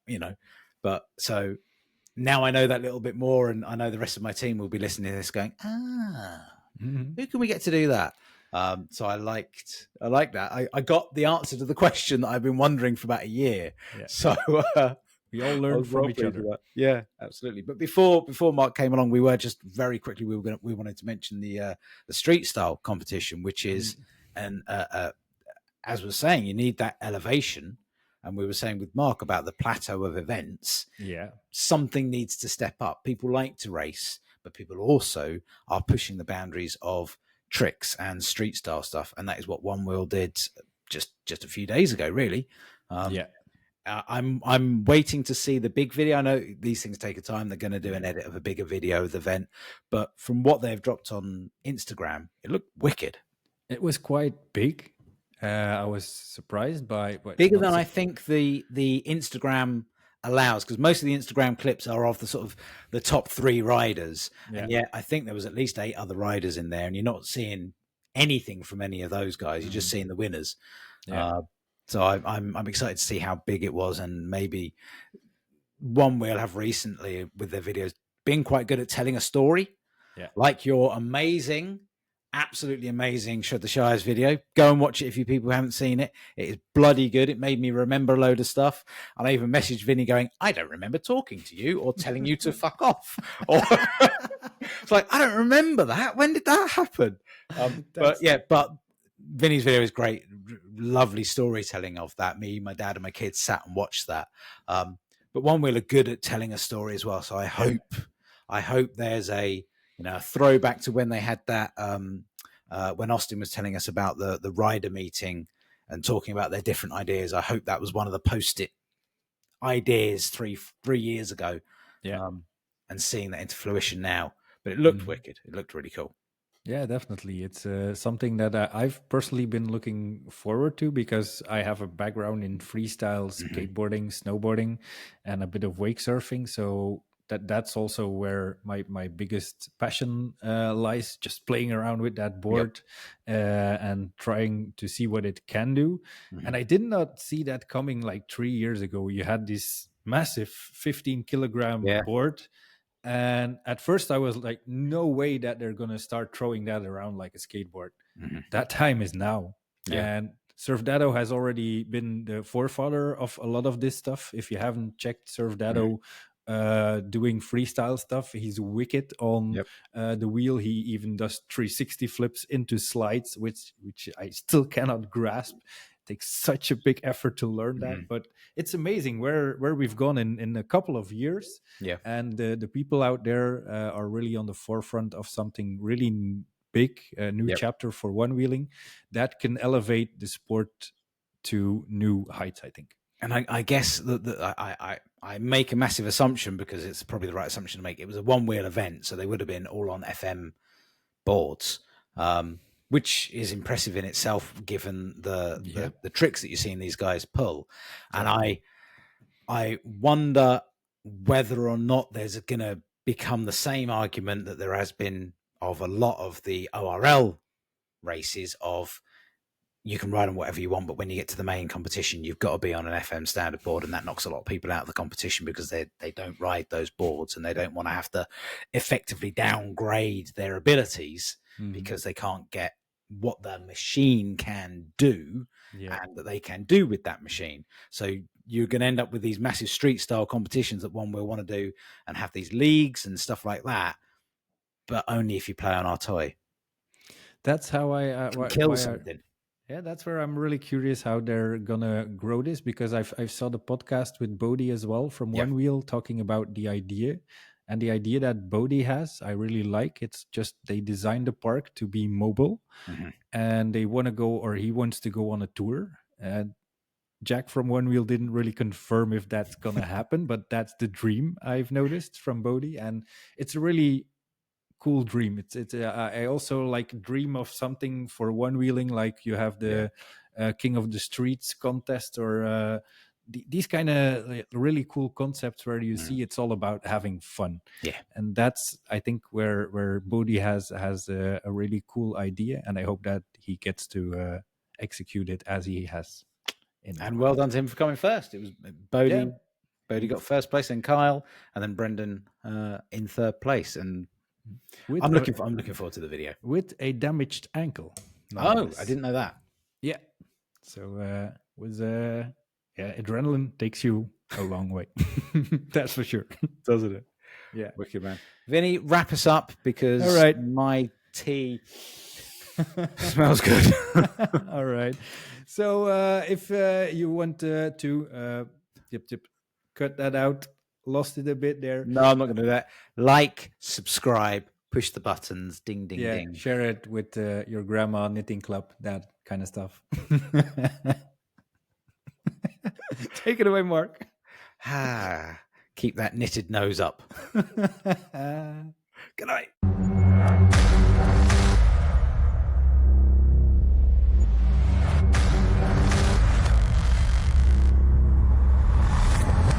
But so now I know that little bit more, and I know the rest of my team will be listening to this going, who can we get to do that? So I liked that. I got the answer to the question that I've been wondering for about a year. Yeah. So we all learn from each other. Yeah, absolutely. But before Mark came along, we were just very quickly we wanted to mention the street style competition, which is as we're saying, you need that elevation. And we were saying with Mark about the plateau of events. Yeah, something needs to step up. People like to race, but people also are pushing the boundaries of tricks and street style stuff, and that is what Onewheel did just a few days ago, really. I'm waiting to see the big video. I know these things take a time. They're going to do an edit of a bigger video of the event, but from what they've dropped on Instagram, it looked wicked. It was quite big. I was surprised by bigger than I think the Instagram allows, because most of the Instagram clips are of the sort of the top 3 riders, and yet I think there was at least 8 other riders in there, and you're not seeing anything from any of those guys. You're just seeing the winners. So I'm excited to see how big it was, and maybe Onewheel have recently with their videos been quite good at telling a story. Like your absolutely amazing Shred the Shires video. Go and watch it if you people haven't seen it. It is bloody good. It made me remember a load of stuff. And I even messaged Vinny going, I don't remember talking to you or telling you to fuck off. Or it's like, I don't remember that. When did that happen? But Vinny's video is great. Lovely storytelling of that. Me, my dad and my kids sat and watched that. But Onewheel are good at telling a story as well. So I hope there's a throwback to when they had that, when Austin was telling us about the rider meeting and talking about their different ideas. I hope that was one of the post-it ideas three years ago, and seeing that into fruition now. But it looked wicked. It looked really cool. Yeah, definitely. It's something that I've personally been looking forward to, because I have a background in freestyle skateboarding, snowboarding, and a bit of wake surfing. So that's also where my biggest passion lies, just playing around with that board and trying to see what it can do. And I did not see that coming like 3 years ago. You had this massive 15-kilogram board. And at first I was like, no way that they're going to start throwing that around like a skateboard. That time is now. And Surf Dado has already been the forefather of a lot of this stuff. If you haven't checked Surf Dado, doing freestyle stuff, he's wicked on the wheel. He even does 360 flips into slides, which I still cannot grasp. It takes such a big effort to learn that, but it's amazing where we've gone in a couple of years. And the people out there are really on the forefront of something really big, a new chapter for one-wheeling that can elevate the sport to new heights, I think. And I guess that I make a massive assumption, because it's probably the right assumption to make. It was a one-wheel event, so they would have been all on FM boards, which is impressive in itself, given the tricks that you're seeing these guys pull. And I wonder whether or not there's going to become the same argument that there has been of a lot of the ORL races of, you can ride on whatever you want, but when you get to the main competition, you've got to be on an FM standard board, and that knocks a lot of people out of the competition because they don't ride those boards, and they don't want to have to effectively downgrade their abilities because they can't get what the machine can do and that they can do with that machine. So you're going to end up with these massive street style competitions that Onewheel want to do and have these leagues and stuff like that, but only if you play on our toy. That's how I kill something. Yeah, that's where I'm really curious how they're gonna grow this, because I've saw the podcast with Bodhi as well from Onewheel talking about the idea, and the idea that Bodhi has, I really like. It's just they designed the park to be mobile, and they want to go, or he wants to go on a tour. And Jack from Onewheel didn't really confirm if that's gonna happen, but that's the dream I've noticed from Bodhi, and it's a really cool dream. It's I also like dream of something for one-wheeling, like you have the King of the Streets contest, or these kind of really cool concepts where you see it's all about having fun. And that's, I think, where Bodhi has a really cool idea, and I hope that he gets to execute it as he has. And well done to him for coming first. It was Bodhi. Bodhi got first place, and Kyle, and then Brendan in third place. And I'm looking forward to the video with a damaged ankle. I didn't know that. So adrenaline takes you a long way. That's for sure, doesn't it? Yeah, wicked, man. Vinny, wrap us up, because all right, my tea smells good. All right. So if you want to cut that out. Lost it a bit there. No, I'm not going to do that. Like, subscribe, push the buttons, ding, ding, ding. Share it with your grandma, knitting club, that kind of stuff. Take it away, Mark. Keep that knitted nose up. Good night.